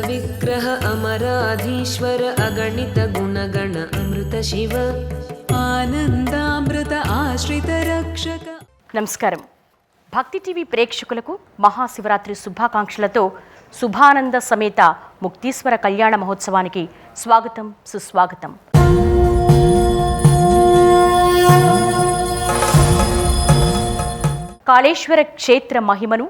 विग्रह अमराधीश्वर अगणित गुणगण अमृत शिव आनंदामृत आश्रित रक्षक. నమస్కారం. భక్తి టీవీ ప్రేక్షకులకు మహాశివరాత్రి శుభాకాంక్షలతో శుభానంద సమేత ముక్తీశ్వర కళ్యాణ మహోత్సవానికి స్వాగతం, సుస్వాగతం. కాళేశ్వర క్షేత్ర మహిమను,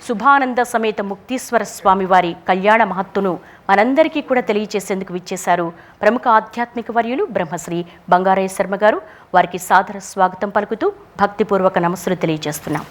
శుభానంద సమేత ముక్తీశ్వర స్వామివారి కళ్యాణ మహత్తును మనందరికీ కూడా తెలియజేసేందుకు విచ్చేశారు ప్రముఖ ఆధ్యాత్మిక వర్యులు బ్రహ్మశ్రీ బంగారయ్య శర్మ గారు. వారికి సాదర స్వాగతం పలుకుతూ భక్తిపూర్వక నమస్సులు తెలియజేస్తున్నాం.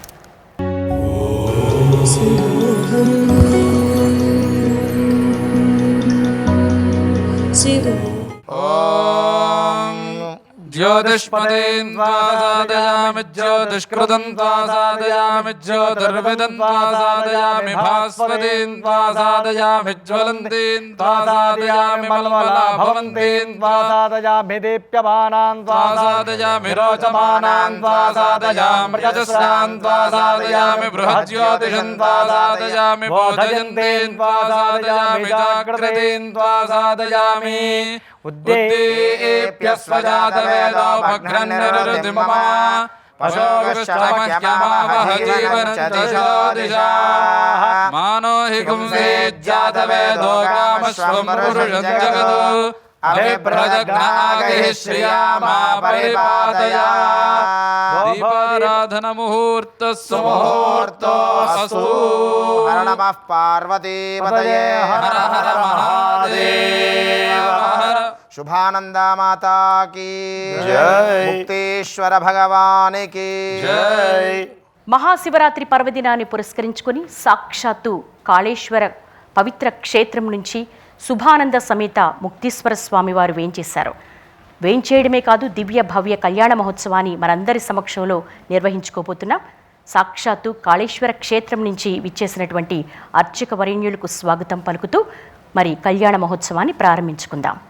ज्योतिष्पदेन साधयामि ज्योतिष्कृतं साधयामि ज्योतिर्विदं साधयामि भास्वदेन साधयामि ज्वलन्तीं साधयामि मलमला भवन्तीं साधयामि दीप्यमानां साधयामि रोचमानां साधयामि रजस्रां साधयामि बृहज्योतिषं साधयामि बोधयन्तीं साधयामि जागृतीं साधयामि उद्दीप्यस्वजातवेदो भग्ननिरुतिमम पशोगश्चमह्यमावह जीवनञ्चदिशो दिशाः मानो हि कुंसेज्जातवेदो कामश्वं पुरुषं जगतो अभिप्रजग्नागिः श्रियामा परिपादया दीपाराधनमुहूर्तः सुमुहूर्तोऽस्तु. हर नमः पार्वतीपतये हर हर महादेव. शुभानंदा माता की जय. मुक्तेश्वर भगवान की जय. మహాశివరాత్రి పర్వదినాన్ని పురస్కరించుకొని సాక్షాత్తు కాళేశ్వర పవిత్ర క్షేత్రం నుంచి శుభానంద సమేత ముక్తీశ్వర స్వామి వారు వేంచేశారు. వేంచేయడమే కాదు, దివ్య భవ్య కళ్యాణ మహోత్సవాన్ని మనందరి సమక్షంలో నిర్వహించుకోబోతున్నాం. సాక్షాత్తు కాళేశ్వర క్షేత్రం నుంచి విచ్చేసినటువంటి అర్చక వరేణ్యులకు స్వాగతం పలుకుతూ మరి కళ్యాణ మహోత్సవాన్ని ప్రారంభించుకుందాం.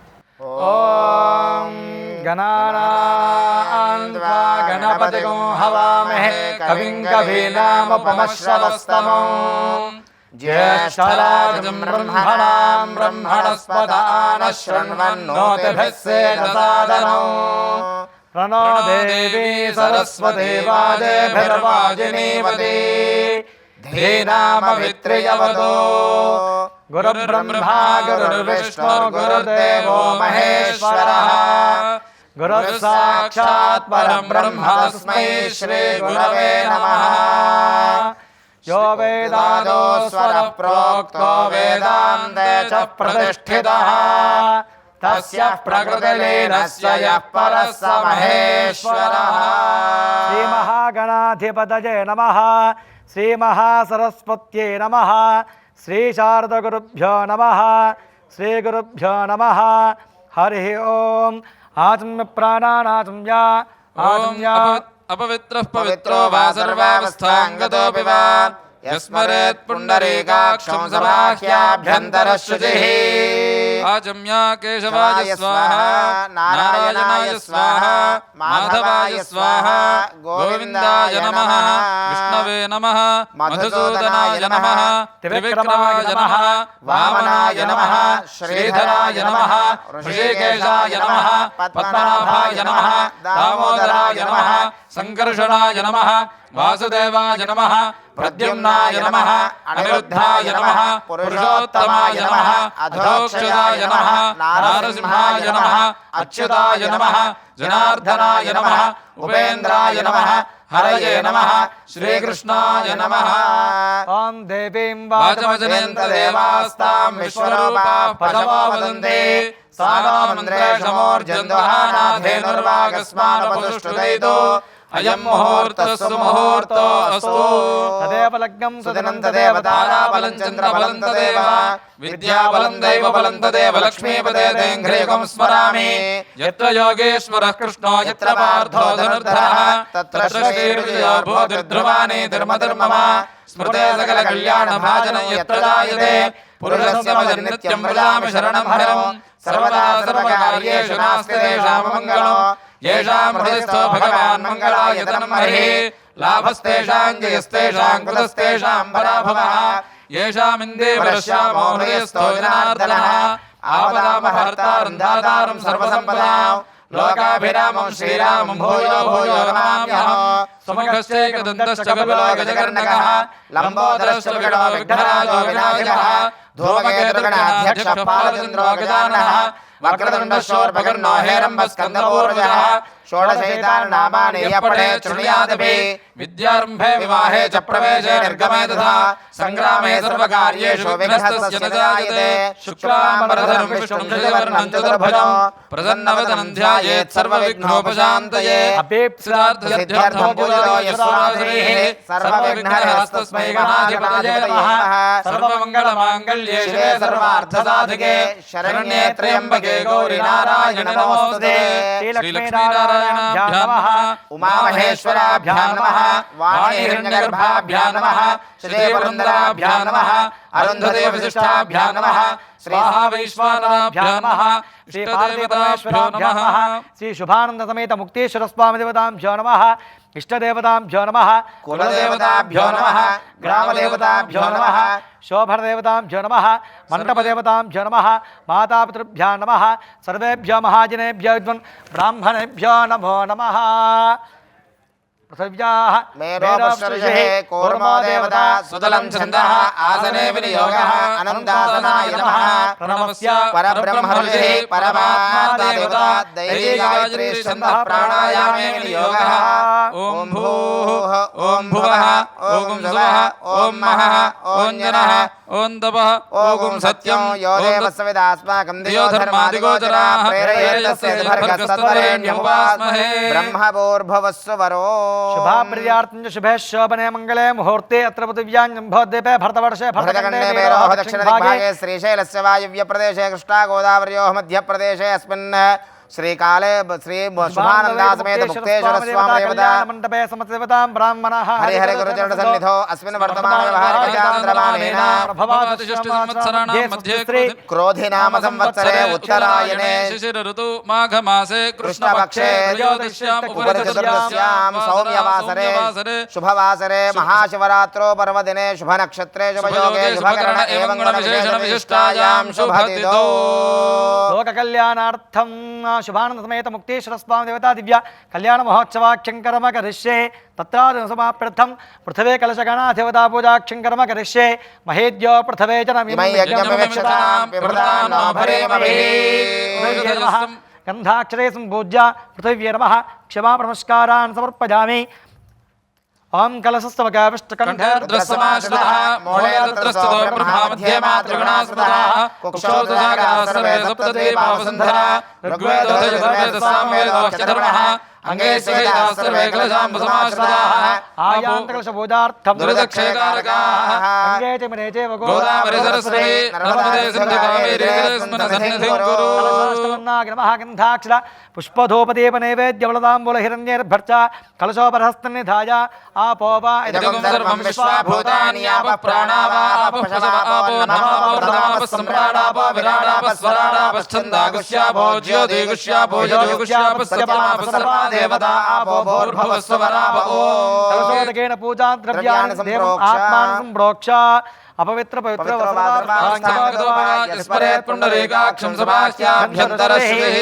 ओम गणानां गणपतिं हवामहे कविं कवीनामुपमश्रवस्तमो ज्येष्ठराजं ब्रह्मणां ब्रह्मणस्पदान शृण्वन्नोतिभिः सेदसादनो प्रणो देवी सरस्वती वाजेभिर्वाजिनीवती धीनामवित्रियवतो गुरुर्ब्रह्मा गुरुर्विष्णु गुरुर्देवो महेश्वरः गुरुः साक्षात् परब्रह्म तस्मै श्री गुरवे नमः. यो वेदादो स्वरः प्रोक्तो वेदान्ते च प्रतिष्ठितः तस्य प्रकृतिलीनस्य यः परः स महेश्वरः. श्रीमहागणाधिपतये नमः. श्रीमहासरस्वत्यै नमः. श्रीशारदगुरुभ्यो नमः. श्रीगुरुभ्यो नमः. हरिः ओम्. आत्म्य प्राणानात्म्य आत्म्य अपवित्रः पवित्रो वा सर्वावस्थाङ्गतोऽपि वा यस्मरेत् पुण्डरीकाक्षं समाह्याभ्यन्तरः शुचिः. आचम्य केशवाय स्वाहा, नारायणाय स्वाहा, माधवाय स्वाहा, गोविन्दाय नमः, विष्णवे नमः, मधुसूदनाय नमः, त्रिविक्रमाय नमः, वामनाय नमः, श्रीधराय नमः, ऋषिकेशाय नमः, पद्मनाभाय नमः, दामोदराय नमः, संकर्षणाय नमः, वासुदेवाय नमः, प्रद्युम्नाय नमः, अनिरुद्धाय नमः, पुरुषोत्तमाय नमः, अधोक्षजाय नमः, नारसिंहाय नमः, अच्युताय नमः, जनार्दनाय नमः, उपेन्द्राय नमः, हरये नमः, श्रीकृष्णाय नमः. ओम देवीं वाचमजनयन्त देवास्तां विश्वरूपाः पशवो वदन्ति सानो मन्त्रेषमोर्जन्दुहानाधेनुर्वागस्मानपदुष्टुदयितो अयं मुहूर्तः सुमुहूर्तो अस्तु. तदेव लग्नं सुदिनं तदेव ताराबलं चन्द्रबलं तदेव विद्याबलं दैवबलं तदेव लक्ष्मीपदे तेऽङ्घ्रियुगं स्मरामि. यत्र योगेश्वरः कृष्णो यत्र पार्थो धनुर्धरः तत्र श्रीर्विजयो भूतिर्ध्रुवानि धर्मधर्मम स्मृते सकलकल्याणभाजनं यत्र जायते पुरुषस्य मजन्नित्यं व्रजामि शरणं हरं सर्वदा सर्वकार्येषु नास्ति तेषाममङ्गलो येषां हृदयस्थो भगवान् मङ्गलायतनं हरिः लाभस्तेषां जयस्तेषां कृतस्तेषां पराभवः येषामिन्देवरश्यामो हृदयस्थो जनार्दनः आपदामहर्तारं दातारं सर्वसम्पदां लोकाभिरामं श्रीरामं भूयो भूयो नमाम्यहम् सुमुखश्चैकदन्तश्च कपिलो गजकर्णकः लम्बोदरश्च विकटो विघ्नराजो विनायकः धूमकेतुर्गणाध्यक्षः पालचन्द्रो गजाननः वक्रतुण्डशूर्पकर्णो हेरम्बस्कन्दपूर्वजः षोडशैतान्नामानि यपठे शृणुयादपि विद्यारम्भे विवाहे च प्रवेशे निर्गमे तथा सङ्ग्रामे सर्वकार्येषु विघ्नस्तस्य न जायते शुक्लाम्बरधरं विष्णुं शशिवर्णं चतुर्भुजं प्रसन्नवदनं ध्यायेत् सर्वविघ्नोपशान्तये सिद्धार्थसिद्ध्यर्थं पूजितो यस्वासुरैः सर्वविघ्नहस्तस्मै गणाधिपतये नमः सर्वमङ्गलमाङ्गल्ये शिवे सर्वार्थसाधिके शरण्ये त्र्यम्बके गौरि नारायणि नमोस्तुते श्रीलक्ष्मीनारायणाभ्यां नमः उमामहेश्वराभ्यां नमः वाणीहिरण्यगर्भाभ्यां नमः श्रीदेववृन्दराभ्यां नमः अरुन्धते वसिष्ठाभ्यां नमः स्वाहा वैश्वानराभ्यां नमः श्रीपार्वतीपरमेश्वराभ्यां नमः श्री शुभानंद समेत मुक्तेश्वर स्वामी देवताभ्यो नमः इष्टदेवताभ्यो नमः कुलदेवताभ्यो नमः ग्रामदेवताभ्यो नमः शोभनदेवताभ्यो नमः मण्डपदेवताभ्यो नमः मातापितृभ्यो नमः सर्वेभ्यो महाजनेभ्यो विद्वन् ब्राह्मणेभ्यो नमो नमः पृथिव्याः मेरोपश्रषे कूर्मो देवता सुतलं छन्दः आसने विनियोगः अनन्तासनाय नमः प्रणमस्य परब्रह्मऋषिः परमात्मा देवता दैवी गायत्री छन्दः प्राणायामे विनियोगः ॐ भूः ॐ भुवः ॐ सुवः ॐ महः ॐ जनः ॐ तपः ॐ सत्यं यो देवस्सविदास्माकं दियो धर्मादिगोचराः प्रेरयस्य भर्गस्तत्वरेण्यमुपास्महे ब्रह्मभूर्भुवस्सुवरो शुभाप्रियार्थं च शुभे शोभने मंगले मुहूर्ते अत्र पृथिव्यां जम्भोद्वीपे भरतवर्षे भरतखण्डे मेरोः दक्षिणदिग्भागे श्रीशैलस्य वायव्यप्रदेशे कृष्णागोदावर्योः मध्यप्रदेशे अस्मिन् श्रीकाले श्री शुभानंदा समेत मुक्तेश्वर स्वामी देवता मंडपे समस्तदेवतां ब्राह्मणः हरिहर गुरुचरण सन्निधौ अस्मिन् वर्तमान व्यवहारिकचान्द्रमानेन क्रोधि नाम संवत्सरे उत्तरायणे शिशिर ऋतु माघ मासे कृष्णपक्षे त्रयोदश्यां सौम्यवासरे शुभवासरे महाशिवरात्रो पर्वदिने शुभनक्षत्रे शुभयोगे शुभकरण एवं गुणविशेषण विशिष्टायां शुभतिथौ लोककल्याणार्थं शुभानंद समेत मुक्तेश्वर स्वामी देवता दिव्या कल्याण महोत्सवाख्यं कर्म करिष्ये तत्रादिनसमाप्त्यर्थं पृथ्वे कलशगणाधिपता पूजाख्यं कर्म करिष्ये महेद्यो पृथ्वे च गन्धाक्षरे सम्पूज्य पृथिव्ये नमः क्षमा नमस्कारान् समर्पयामि ओम कलशस्तवकाविष्टकण्ठर्द्रसमाश्रितः मोहेर्द्रस्ततो ब्रह्मामध्ये मातृगणास्पदः कुक्षोदसागरः सर्वे सप्तद्वीपावसुन्धरा ऋग्वेदोऽथर्ववेदसामवेदोऽक्षधर्मः अंगे सहिताः सर्वे कलशाम्बुसमाश्रिताः आयान्तकलशपूजार्थं दुर्दक्षयकारकाः अंगे च मने चैव गोदावरी सरस्वती नर्मदे सिन्धु कावेरी जलेऽस्मिन् सन्निधिं कुरु नमः गन्धाक्षर पुष्पधूपदीप नैवेद्यवलताम्बूल हिरण्यैर्भर्च कलशोपरहस्तनिधाय आपो वा इदं सर्वं विश्वाभूतानि आपः प्राणावापः पशवापो नमापो सम्राडापो विराडापः स्वराडापश्छन्दागुष्यापो ज्योतिगुष्यापो योगुष्यापः सर्वा देवता आपो भूर्भुवस्वरापो कलशोदकेन पूजा द्रव्याणि देवम् आत्मानं सम्प्रोक्ष अपवित्र पवित्र यस्मरेत् पुण्डरीकाक्षं सभास्याभ्यन्तरश्रीः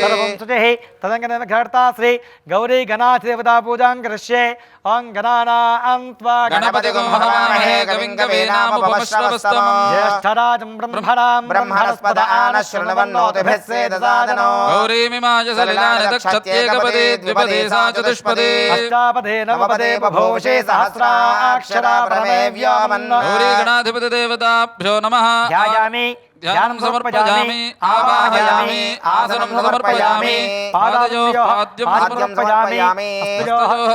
सर्वं शुचिः तदङ्गनेन घर्ता श्री गौरी गणाथ देवता पूजां करिष्ये ओं गणानां त्वा गणपतिगुं हवामहे कविं कवीनामुपमश्रवस्तमम् ज्येष्ठराजं ब्रह्मणस्पद आनः शृण्वन्नोतिभिः सेदसादनो गौरीमिमाय सलिलानि दक्षत्येकपदे द्विपदे सा चतुष्पदे अष्टापदे नवपदे बभूषे सहस्राक्षरा परमे व्योमन् गौरी गणाधिपति देवताभ्यो नमः ध्यायामि ध्यानं समर्पयामि आवाहयामि आसनं समर्पयामि पादयोः पाद्यं समर्पयामि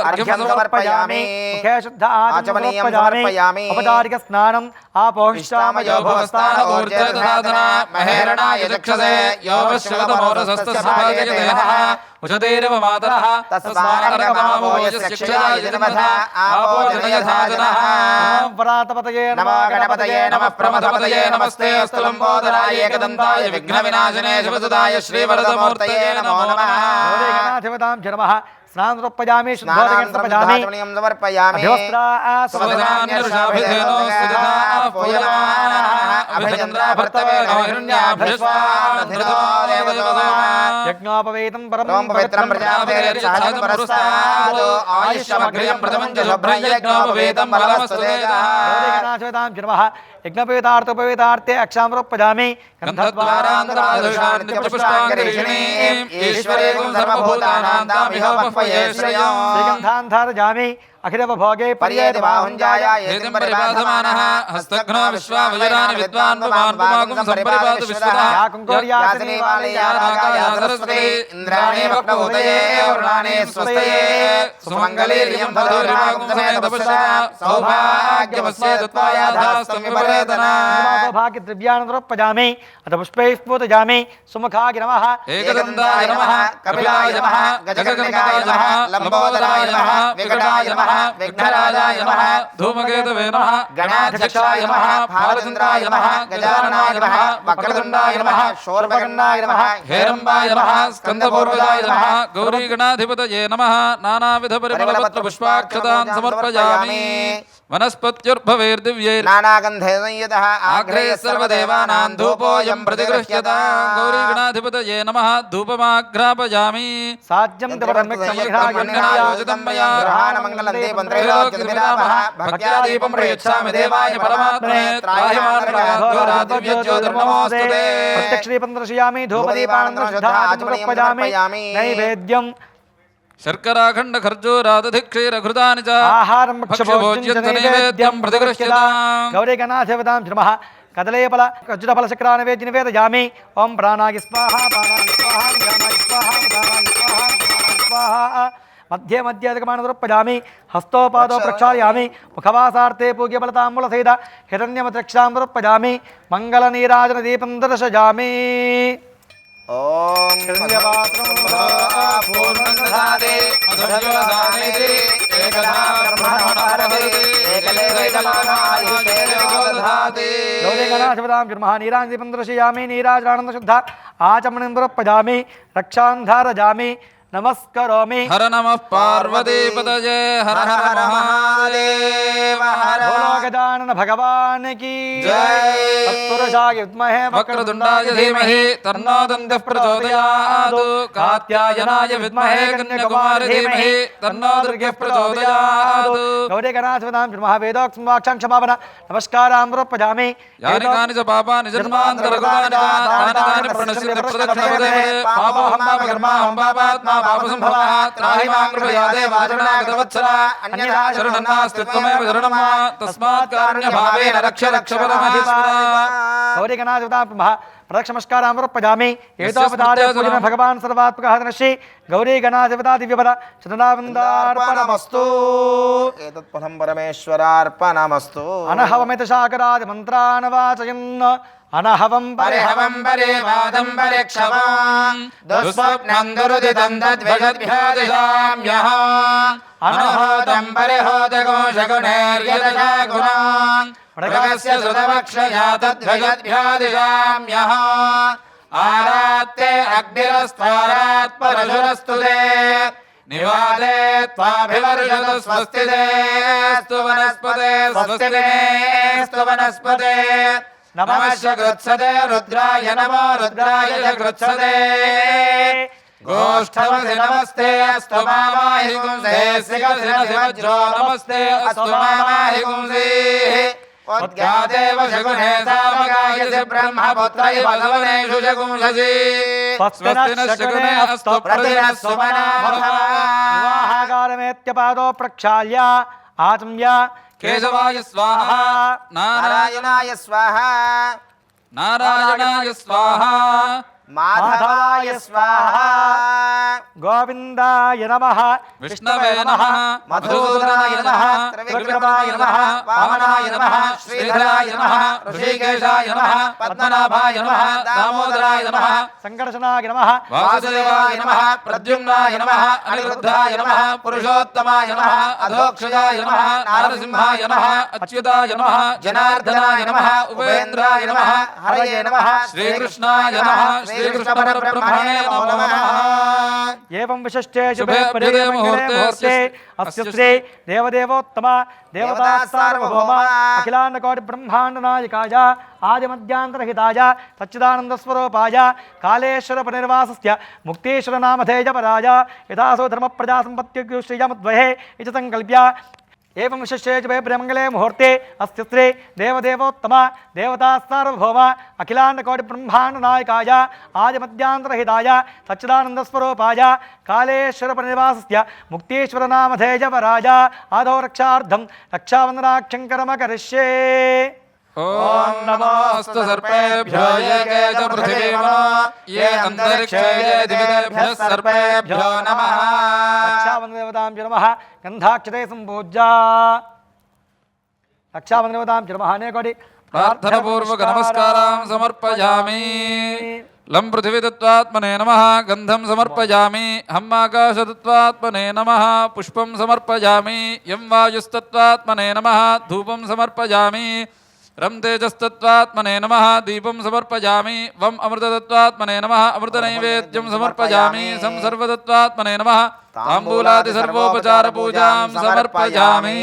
अर्घ्यं समर्पयामि मुखे शुद्ध आचमनीयं समर्पयामि औपचारिक स्नानम् आपोष्यामयो भवस्तान ऊर्ध्वसाधना महेरणाय चक्षसे योगश्रवतमोरसस्तस्मादेनः उषतीरव मातरः तस्मार्गमावो यस्य क्षयाय जन्मथा आपो जनयधाजनः नमो गणपतये नमः प्रमथपतये नमस्ते अस्तु लम्बोदराय एकदन्ताय विघ्नविनाशने शिवसुताय श्रीवरदमूर्तये नमो नमः गणाधिपतां नमः స్నానం సమర్పయామి శుద్ధోదకం సమర్పయామి సమర్పయామి అభివస్త్రా యజ్ఞోపవేతం పరమం పవిత్రం ప్రజాపతిరేతి సహజం పరస్తాదు ఆయుష్యమగ్రియం ప్రథమం చ శుభ్రం యజ్ఞోపవేతం బలమస్తు గణాశ్వేతాం నమః యజ్ఞోపవేతార్థోపవేతార్థే అక్షామరోపజామి గంధద్వారాంతరాదుషాన్ నిత్యపుష్పాంగరీషిణీం ఈశ్వరేకం సర్వభూతానాం తామిహ మహ్మయే శ్రేయం శ్రీగంధాంధారజామి అఖిలవభోగే పర్యేతి బాహుంజాయ ఏతిం పరిపాదమానః హస్తఘ్నో విశ్వావజరాని విద్వాన్ పుమాన్ సంపరిపాద విశ్వతః యా కుంకోర్యా యాసనీవాలయా నాగాయ సరస్వతి ఇంద్రాణి వక్రఉదయే వరుణాని స్వస్తయే సుమంగళీర్యం తదోరిమాగం సమేత పుష్పా సౌభాగ్యమస్య తత్వాయాధాస్తం విపరేతనా సౌభాగ్య ద్రవ్యానందరోపజామి అత పుష్పైః పూతజామి సుముఖాయ నమః ఏకదంతాయ నమః కపిలాయ నమః గజకర్ణికాయ నమః లంబోదరాయ నమః వికటాయ నమః విఘ్నరాజాయ నమః ధూమకేతవే నమః గణాధ్యక్షాయ నమః భాలచంద్రాయ నమః గజాననాయ నమః వక్రతుండాయ నమః శూర్పకర్ణాయ నమః హేరంబాయ నమః స్కందపూర్వజాయ నమః గౌరీగణాధిపతయే నమః నానావిధ పరిమళపత్ర పుష్పాక్షతాన్ సమర్పయామి వనస్పత్యుర్భవేర్దివ్యైర్ నానాగంధే సంయుతః ఆగ్రే సర్వదేవానాం ధూపోయం ప్రతిగృహ్యతాం గౌరీగణాధిపతయే నమః ధూపమాఘ్రాపయామి సాధ్యం యోజితం మయా గ్రహాణమంగళం దీపం త్రైలోక్యమిరామః భక్త్యా దీపం ప్రయచ్ఛామి దేవాయ పరమాత్మనే త్రాహిమానమోస్తుతే ప్రత్యక్షదీపం దర్శయామి ధూపదీపానందరపజామి నైవేద్యం శర్కరాఖండ ఖర్జూరాదధిక్షీరఘృతాని చ ఆహారం భక్ష్యభోజ్యం చ నైవేద్యం ప్రతిగృహ్యతాం గౌరీగణాధిపతాం నమః కదలేపల ఖర్జురఫల శక్రానవేద్య నివేదయామి ఓం ప్రాణాయ స్వాహ ప్రాణాయ స్వాహ ప్రాణాయ స్వాహ ప్రాణాయ స్వాహ ప్రాణాయ స్వాహ మధ్య మధ్యదకమానదరుపజామి హస్తోపాదో ప్రక్షాళయామి ముఖవాసార్థే పూగ్యబలతాంబులసహిత హిరణ్యమద్రక్షాందరుపజామి మంగళనీరాజన దీపం దర్శయామి ఓం పూర్ణందధాతే మధుర్యోధానేతి ఏకదా బ్రహ్మణోపరతి ఏకలేవైకమానాయుధేయోదధాతి గౌరీగణాధిపతాం నమః నీరాజదీపం దర్శయామి నీరాజనానందశుద్ధ ఆచమనిందరుపజామి రక్షాంధారజామి నమస్కరోమి హర నమః పార్వతీపతయే హర హర మహాదేవ హర బోలో గజానన భగవాన్ కీ జై. తత్పురుషాయ విద్మహే వక్రతుండాయ ధీమహి తన్నో దంతః ప్రచోదయాత్ కాత్యాయనాయ విద్మహే కన్యాకుమారి ధీమహి తన్నో దుర్గః ప్రచోదయాత్ గౌరీగణాధిపతాం నమః వేదోక్తమాక్షాం క్షమాపణ నమస్కారాంబరోపజామి యాని కాని చ పాపాని జన్మాంతరకృతాని చ తాని తాని ప్రణశ్యంతి ప్రదక్షిణపదే పాపోహం పాపకర్మాహం పాపాత్మా పాపసంభవః త్రాహి మాం కృపయా దేవాచరణాగతవత్సల అన్యథా శరణం నాస్తి త్వమేవ శరణం మమ తస్మాత్ కారుణ్యభావేన రక్ష రక్ష పరమేశ్వర గౌరీగణాధిపతాం నమః ప్రదక్షిణమస్కారాంబరోపజామి ఏతోపదారే పూజన భగవాన్ సర్వాత్మకః ధనశ్రీ గౌరీగణాధిపతా దివ్యపద చరణావందార్పణమస్తు ఏతత్ ఫలం పరమేశ్వరార్పణమస్తు అనహవమిత శాకరాది మంత్రాన్ వాచయన్ అనహవం పరిహవం పరివాదం పరిక్షమాం దుస్వప్నం దురుదితం తద్విషద్భ్యాదిశామ్యః అనహోతం పరిహోతకోశగుణైర్యదశాగుణాం మృగస్య సుతవక్షయా తద్విషద్భ్యాదిశామ్యః ఆరాత్తే అగ్నిరస్త్వారాత్ పరశురస్తుతే నివాదే త్వాభివర్షతు స్వస్తిదేస్తు వనస్పతే స్వస్తినేస్తు వనస్పతే నమశ్చ కృత్సతే రుద్రాయ నమో రుద్రాయ చ కృత్సతే గోష్ఠవసి నమస్తే అస్తు మామాహి గుంసే శిఖసి వజ్రో నమస్తే అస్తు మామాహి గుంసే ఉద్గాదేవ శగునే సామగాయసి బ్రహ్మపుత్ర ఇవ సవనేషు శగుంససి స్వస్తి నశ్శకునే అస్తు ప్రతినస్సు వివాహాకారమేత్యపాదో ప్రక్షాళ్య ఆచమ్య కేశవాయ స్వాహ నారాయణాయ స్వాహ నారాయణాయ స్వాహ మాధవాయ స్వాహ గోవిందాయ నమః విష్ణవే నమః మధుసూదనాయ నమః త్రివిక్రమాయ నమః వామనాయ నమః శ్రీధరాయ నమః ఋషికేశాయ నమః పద్మనాభాయ నమః దామోదరాయ నమః సంకర్షణాయ నమః వాసుదేవాయ నమః ప్రద్యుమ్నాయ నమః అనిరుద్ధాయ నమః పురుషోత్తమాయ నమః అధోక్షజాయ నమః నారసింహాయ నమః అచ్యుతాయ నమః జనార్దనాయ నమః ఉపేంద్రాయ నమః హరయే నమః శ్రీకృష్ణాయ నమః श्रीकृष्णपरब्रह्मणे नमो नमः। एवं विशिष्टे शुभे शुभे मुहूर्ते अस्य श्री देवदेवोत्तम देवता सार्वभौम अखिलांडकोटि ब्रह्मांड नायकाय आदिमध्यांतरहिताय सच्चिदानंदस्वरूपाय कालेश्वर परिनिर्वासस्य मुक्तेश्वर नामधेयपराय यथासो धर्म प्रजा संपत्तिर्गु श्रीयमुद्वहे इति संकल्प्य एवं विशिष्टे ब्रह्मंगले मुहूर्ते अस्य श्री देवदेवोत्तम देवता सार्वभौम अखिलांडकोटि ब्रह्मांड नायकाय आदिमध्यांतरहिताय सच्चिदानंदस्वरूपाय कालेश्वर परिनिवासस्य मुक्तेश्वर नामधेयपराय आदौ रक्षार्थं रक्षाबन्धनाक्षङ्करं करिष्ये। ओम नमोस्तु सर्पेभ्यो ये के च पृथिवीमनो ये अन्तरिक्षे ये दिवितेभ्यः सर्पेभ्यो नमः। रक्षाबन्धदेवताभ्यो नमः। गन्धाक्षते सम्पूज्य रक्षाबन्धदेवताभ्यो नमः। अनेकोटि प्रार्थनापूर्वक नमस्कारां समर्पयामि। लं पृथिवीतत्त्वात्मने नमः। गन्धं समर्पयामि। हम् आकाशतत्त्वात्मने नमः। पुष्पं समर्पयामि। यं वायुस्तत्त्वात्मने नमः। धूपं समर्पयामि। रं तेजस्तत्त्वात्मने नमः। दीपं समर्पयामि। वं अमृततत्त्वात्मने नमः। अमृतनैवेद्यं समर्पयामि। सं सर्वतत्त्वात्मने नमः। ताम्बूलादि सर्वोपचारपूजां समर्पयामि।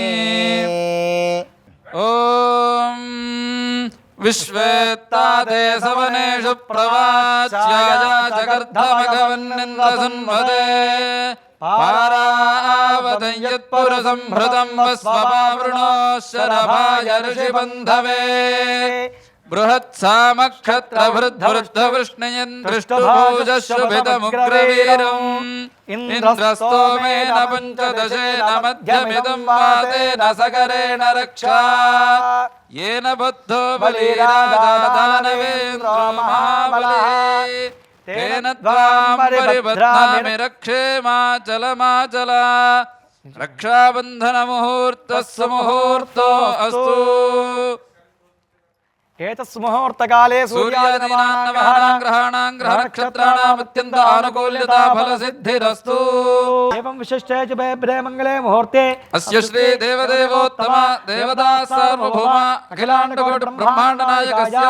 ॐ विश्वेत्तादे सवनेषु प्रवाच्याय जगर्धमघवन्निन्द्रसन्वदे पारावतं यत्पुरसंहृतं वस्वपावृणो शरभाय ऋषिबन्धवे बृहत्सामक्षत्रभृद्भृष्टवृष्णयन् इन्द्रस्तोमेन पञ्चदशेन मध्यमिदं वातेन सकरेण रक्षा येन बद्धो बलिराजा दानवेन्द्रो महाबलिः तेन त्वां परिबध्नामि रक्षेमाचलमाचल। रक्षाबन्धनमुहूर्तः सुमुहूर्तो अस्तु। एतस्मुहूर्तकाले सूर्यादीनां ग्रहाणां ग्रहनक्षत्राणाम् अत्यन्त आनुकूल्यता फलसिद्धिरस्तु। एवं विशिष्टे च मङ्गले मुहूर्ते अस्य श्री देवदेवोत्तम देवता सार्वभौम अखिलाण्डकोटि ब्रह्माण्ड नायकस्य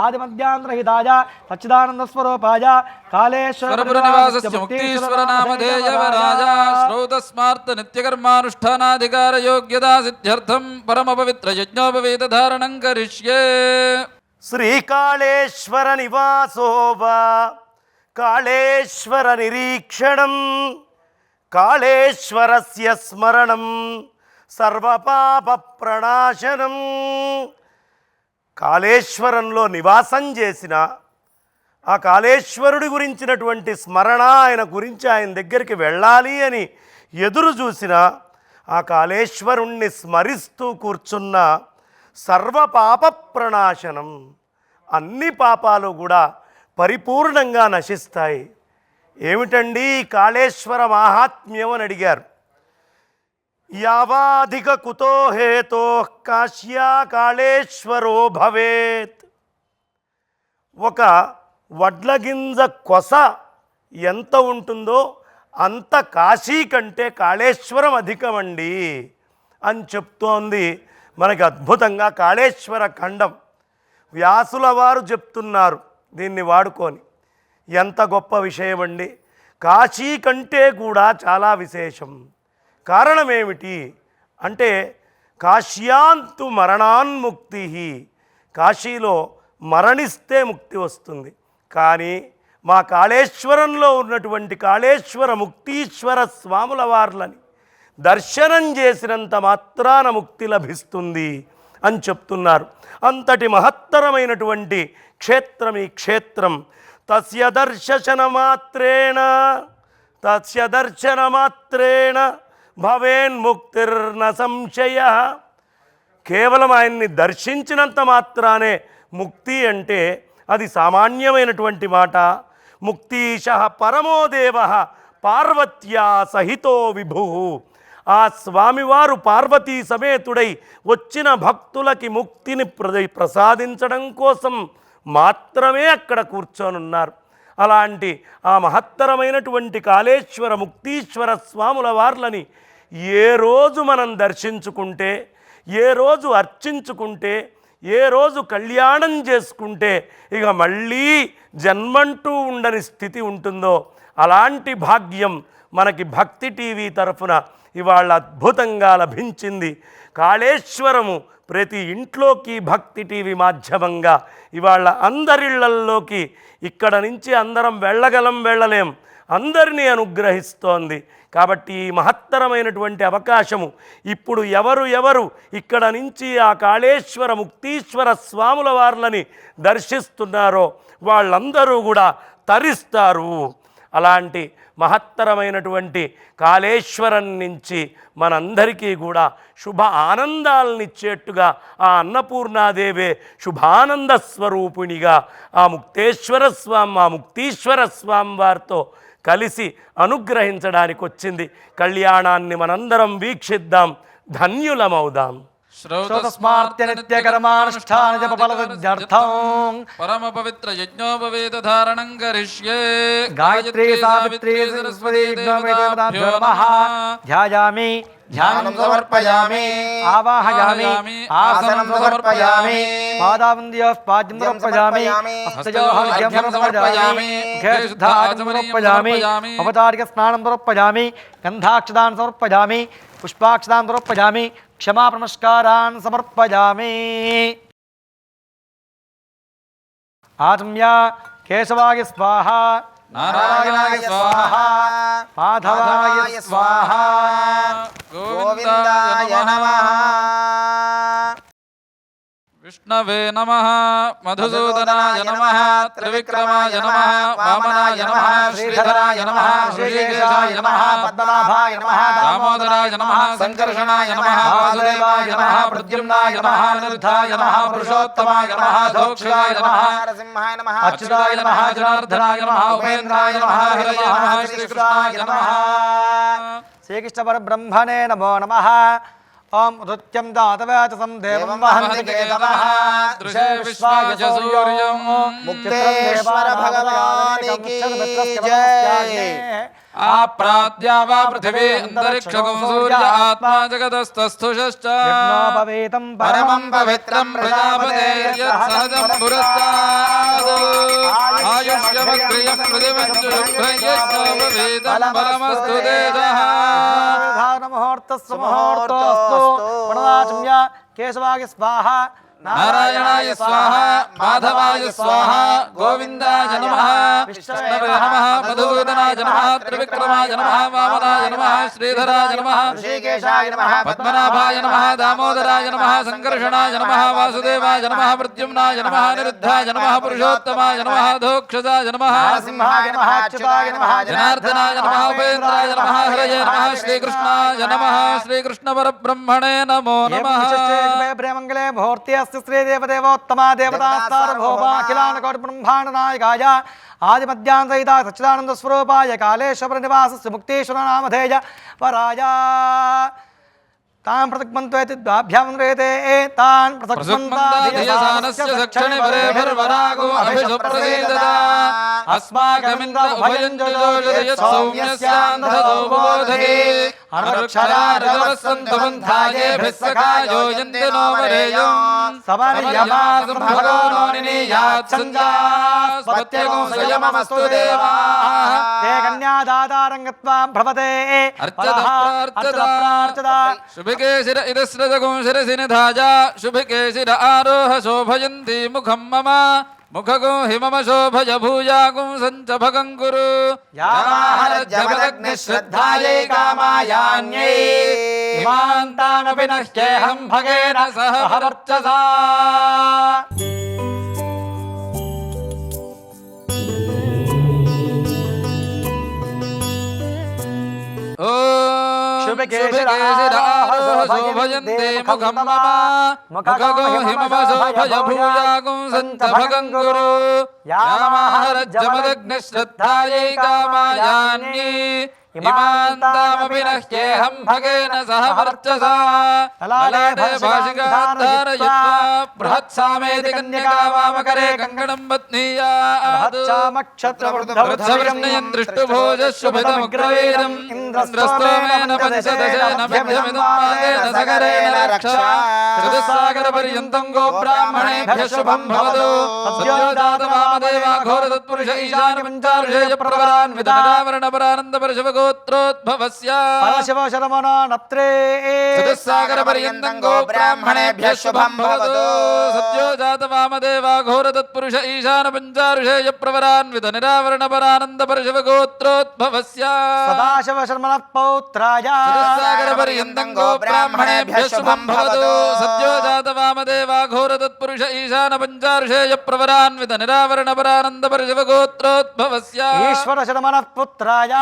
आदिमध्यांतरहिताय सच्चिदानन्दस्वरूपाय कालेश्वरपुरनिवासस्य मुक्तीश्वर नामधेयवराय श्रौतस्मार्थ नित्यकर्मानुष्ठानाधिकार योग्यता सिद्ध्यर्थं परमपवित्र यज्ञोपवीतधारणं करिष्ये। శ్రీకాళేశ్వర నివాసో వా కాళేశ్వర నిరీక్షణం కాళేశ్వరస్య స్మరణం సర్వపాప ప్రణాశనం. కాళేశ్వరంలో నివాసం చేసిన ఆ కాళేశ్వరుడి గురించినటువంటి స్మరణ, ఆయన గురించి ఆయన దగ్గరికి వెళ్ళాలి అని ఎదురు చూసిన ఆ కాళేశ్వరుణ్ణి స్మరిస్తూ కూర్చున్న సర్వపాప ప్రణాశనం, అన్ని పాపాలు కూడా పరిపూర్ణంగా నశిస్తాయి. ఏమిటండి కాళేశ్వర మాహాత్మ్యం అని అడిగారు. యావాధిక కుతో హేతో కాశ్యా కాళేశ్వరో భవేత్. ఒక వడ్ల గింజ కొస ఎంత ఉంటుందో అంత కాశీ కంటే కాళేశ్వరం అధికమండి అని చెప్తోంది మనకి అద్భుతంగా కాళేశ్వర ఖండం. వ్యాసుల వారు చెప్తున్నారు దీన్ని వాడుకొని. ఎంత గొప్ప విషయం అండి. కాశీ కంటే కూడా చాలా విశేషం. కారణం ఏమిటి అంటే కాశ్యాంతు మరణాన్ముక్తి, కాశీలో మరణిస్తే ముక్తి వస్తుంది. కానీ మా కాళేశ్వరంలో ఉన్నటువంటి కాళేశ్వర ముక్తీశ్వర స్వాముల వార్లని దర్శనం చేసినంత మాత్రాన ముక్తి లభిస్తుంది అని చెప్తున్నారు. అంతటి మహత్తరమైనటువంటి క్షేత్రం ఈ క్షేత్రం. తస్య దర్శన మాత్రేణ భవేన్ముక్తిర్న సంశయ. కేవలం ఆయన్ని దర్శించినంత మాత్రానే ముక్తి అంటే అది సామాన్యమైనటువంటి మాట. ముక్తీశ పరమో దేవ పార్వత్యా సహితో విభు. ఆ స్వామివారు పార్వతీ సమేతుడై వచ్చిన భక్తులకి ముక్తిని ప్రసాదించడం కోసం మాత్రమే అక్కడ కూర్చొనున్నారు. అలాంటి ఆ మహత్తరమైనటువంటి కాళేశ్వర ముక్తీశ్వర స్వాముల వార్లని ఏ రోజు మనం దర్శించుకుంటే, ఏ రోజు అర్చించుకుంటే, ఏ రోజు కళ్యాణం చేసుకుంటే ఇక మళ్ళీ జన్మంటూ ఉండని స్థితి ఉంటుందో అలాంటి భాగ్యం మనకి భక్తి టీవీ తరఫున ఇవాళ అద్భుతంగా లభించింది. కాళేశ్వరము ప్రతి ఇంట్లోకి భక్తి టీవీ మాధ్యమంగా ఇవాళ అందరిళ్లల్లోకి ఇక్కడ నుంచి అందరం వెళ్ళలేం, అందరినీ అనుగ్రహిస్తోంది. కాబట్టి ఈ మహత్తరమైనటువంటి అవకాశము ఇప్పుడు ఎవరు ఇక్కడ నుంచి ఆ కాళేశ్వర ముక్తీశ్వర స్వాముల వార్లని దర్శిస్తున్నారో వాళ్ళందరూ కూడా తరిస్తారు. అలాంటి మహత్తరమైనటువంటి కాళేశ్వరం నుంచి మనందరికీ కూడా శుభ ఆనందాలనిచ్చేట్టుగా ఆ అన్నపూర్ణాదేవే శుభానంద స్వరూపిణిగా ఆ ముక్తేశ్వర స్వామి ఆ ముక్తీశ్వర స్వామి వారితో కలిసి అనుగ్రహించడానికి వచ్చింది. కళ్యాణాన్ని మనందరం వీక్షిద్దాం, ధన్యులమవుదాం. శ్రోతస్మార్త్య నిత్య కర్మానుష్ఠాన జప ఫలసిద్ధ్యర్థం పరమ పవిత్ర యజ్ఞోపవేత ధారణం కరిష్యే. గాయత్రీ సావిత్రీ సరస్వతీ దేవతాభ్యో నమః. ధ్యాయామి ధ్యానం సమర్పయామి, ఆవాహయామి ఆసనం సమర్పయామి, పాదావంద్యోః పాద్యం సమర్పయామి, హస్తయోః అర్ఘ్యం సమర్పయామి, ముఖే శుద్ధాచమనం సమర్పయామి, అవతారిక స్నానం సమర్పయామి, గంధాక్షదాన్ సమర్పయామి, పుష్పాక్షదాన్ సమర్పయామి, క్షమాపణమస్కారాన్ సమర్పయామి. ఆచమ్య కేశవాయ స్వాహ, నారాయణాయ స్వాహ, మాధవాయ స్వాహ, గోవిందాయ నమః. విష్ణవే నమః, మధుసూదనాయ నమః, త్రివిక్రమాయ నమః, వామనాయ నమః, శ్రీధరాయ నమః, శ్రీకేశాయ నమః, పద్మనాభాయ నమః, దామోదరాయ నమః, సంకర్షణాయ నమః, వాసుదేవాయ నమః, ప్రద్యుమ్నాయ నమః, అనిరుద్ధాయ నమః, పురుషోత్తమాయ నమః, ధోక్షాయ నమః, నరసింహాయ నమః, అచ్యుతాయ నమః, జనార్దనాయ నమః, ఉపేంద్రాయ నమః, హరయ నమః, శ్రీకృష్ణాయ నమః. శ్రీకృష్ణ పరబ్రహ్మణే నమో నమః. ఓం నృత్యం దాతవేతసం దేవం వహంతి కేతవః, దృశే విశ్వాయ చ సూర్యం, ముక్తేశ్వర భగవానికి జై. ఆప్రాద్యా వా పృథివీ అంతరిక్షకం సూర్య ఆత్మా జగదస్తస్థుషశ్చ యజ్ఞోపవేతం పరమం పవిత్రం ప్రజాపతేర్యత్ సహజం పురస్తాద్ ఆయుష్యమగ్రియం పృథివ్యజ్ఞోపవేతం పరమస్తు తేజః. ముహూర్తస్సు ముహూర్తోస్తు. ప్రణవాచమ్య కేశవాయ స్వాహ, నారాయణాయ స్వాహ, మాధవాయ స్వాహ, గోవిందాయ నమః, విష్ణవే నమః, మధుసూదనాయ నమః, త్రివిక్రమాయ నమః, వామనాయ నమః, శ్రీధరాయ నమః, శ్రీకేశాయ నమః, పద్మనాభాయ నమః, దామోదరాయ నమః, సంకర్షణాయ నమః, వాసుదేవాయ నమః, ప్రద్యుమ్నాయ నమః, అనిరుద్ధాయ నమః, పురుషోత్తమాయ నమః, ధోక్షజాయ నమః, నరసింహాయ నమః, అచ్యుతాయ నమః, జనార్దనాయ నమః, ఉపేంద్రాయ నమః, హరయే నమః, శ్రీకృష్ణాయ నమః. శ్రీకృష్ణ పరబ్రహ్మణే నమో నమః. ప్రేమంగళే ముహూర్తే అస్తి శ్రీదేవదేవోత్తమా దేవతా సార్వభౌమ అఖిలాండకోటి బ్రహ్మాండ నాయకాయ ఆదిమధ్యాంతయిత సచ్చిదానంద స్వరూపాయ కాళేశ్వర నివాసస్య ముక్తేశ్వర నామధేయ వరాయ తాం ప్రతిగ్మంత్వేతి ద్వాభ్యాం రేతే తాన్ ప్రసక్మంతాధియసానస్య సక్షణి వరేభిర్వరాగో అభిషుప్రసీదత అస్మాకమింద్ర ఉభయం జయోజయత్ సౌమ్యస్యాంధతో బోధతే అనుక్షరారజవస్సంతమంథాయేభిः సఖాయో యంతి నో వరేయం సమర్యమాసం భగవనో నినీయాత్సంజాస్పత్యగో స్వయమస్తు దేవాః ते कन्यादातारं गत्वा भ्रमते अर्चतः प्रार्चता शुभिकेशिर इदस्रजगुं शिरसि निधाय शुभिकेशिर आरोह शोभयन्ती मुखं मम मुखगो हि मम शोभय भूयागुं सञ्च भगं कुरु यामाहरज्जपदग्निश्रद्धायै कामायान्यै इमान्तानपि न ह्येहं भगेन सह वर्चसा శోభయంతే ముఖం మమ ముఖగో हि मम शोभय भूयागुं सञ्च भगं कुरु यामाहरज्जपदग्निश्रद्धायै कामायान्यै इमान्तामपि न ह्येहं भगेन सह वर्चसा ललाटे भाषिकाधारयित्वा बृहत्सामेति कन्यका वामकरे कङ्कणं बध्नीयात् वृद्धवर्णयन् दृष्टुभोजः शुभितमुग्रवीरम् इन्द्रस्तोमेन पञ्चदशेन मध्यमिदं मादेन सकरेण रक्षा చతుస్సాగరపర్యంతం గో బ్రాహ్మణేభ్యః శుభం భవతు సద్యోజాత వామదేవ ఘోర తత్పురుష ఈశాన పంచారుషేయ ప్రవరాన్విత నిరావరణ పరానంద పరశువ గోత్రోద్భవస్య పరశివ శరమణో నత్రే చతుస్సాగరపర్యంతం గో బ్రాహ్మణేభ్యః శుభం భవతు సద్యోజాత వామదేవ ఘోర తత్పురుష ఈశాన పంచారుషేయ ప్రవరాన్విత నిరావరణ పరానంద పరశువ గోత్రోద్భవస్య సదాశివ శర్మణ పౌత్రాయ సాగరపర్యంతం గో బ్రాహ్మణేభ్యః శుభం భవతు సద్యోజాత వామదేవ ఘోర తత్పురుష ఈశాన పంచారుషేయ ప్రవరాన్విత నిరావరణ పరానంద పరశువ గోత్రోద్భవస్య ఈశ్వర శర్మణ పుత్రాయ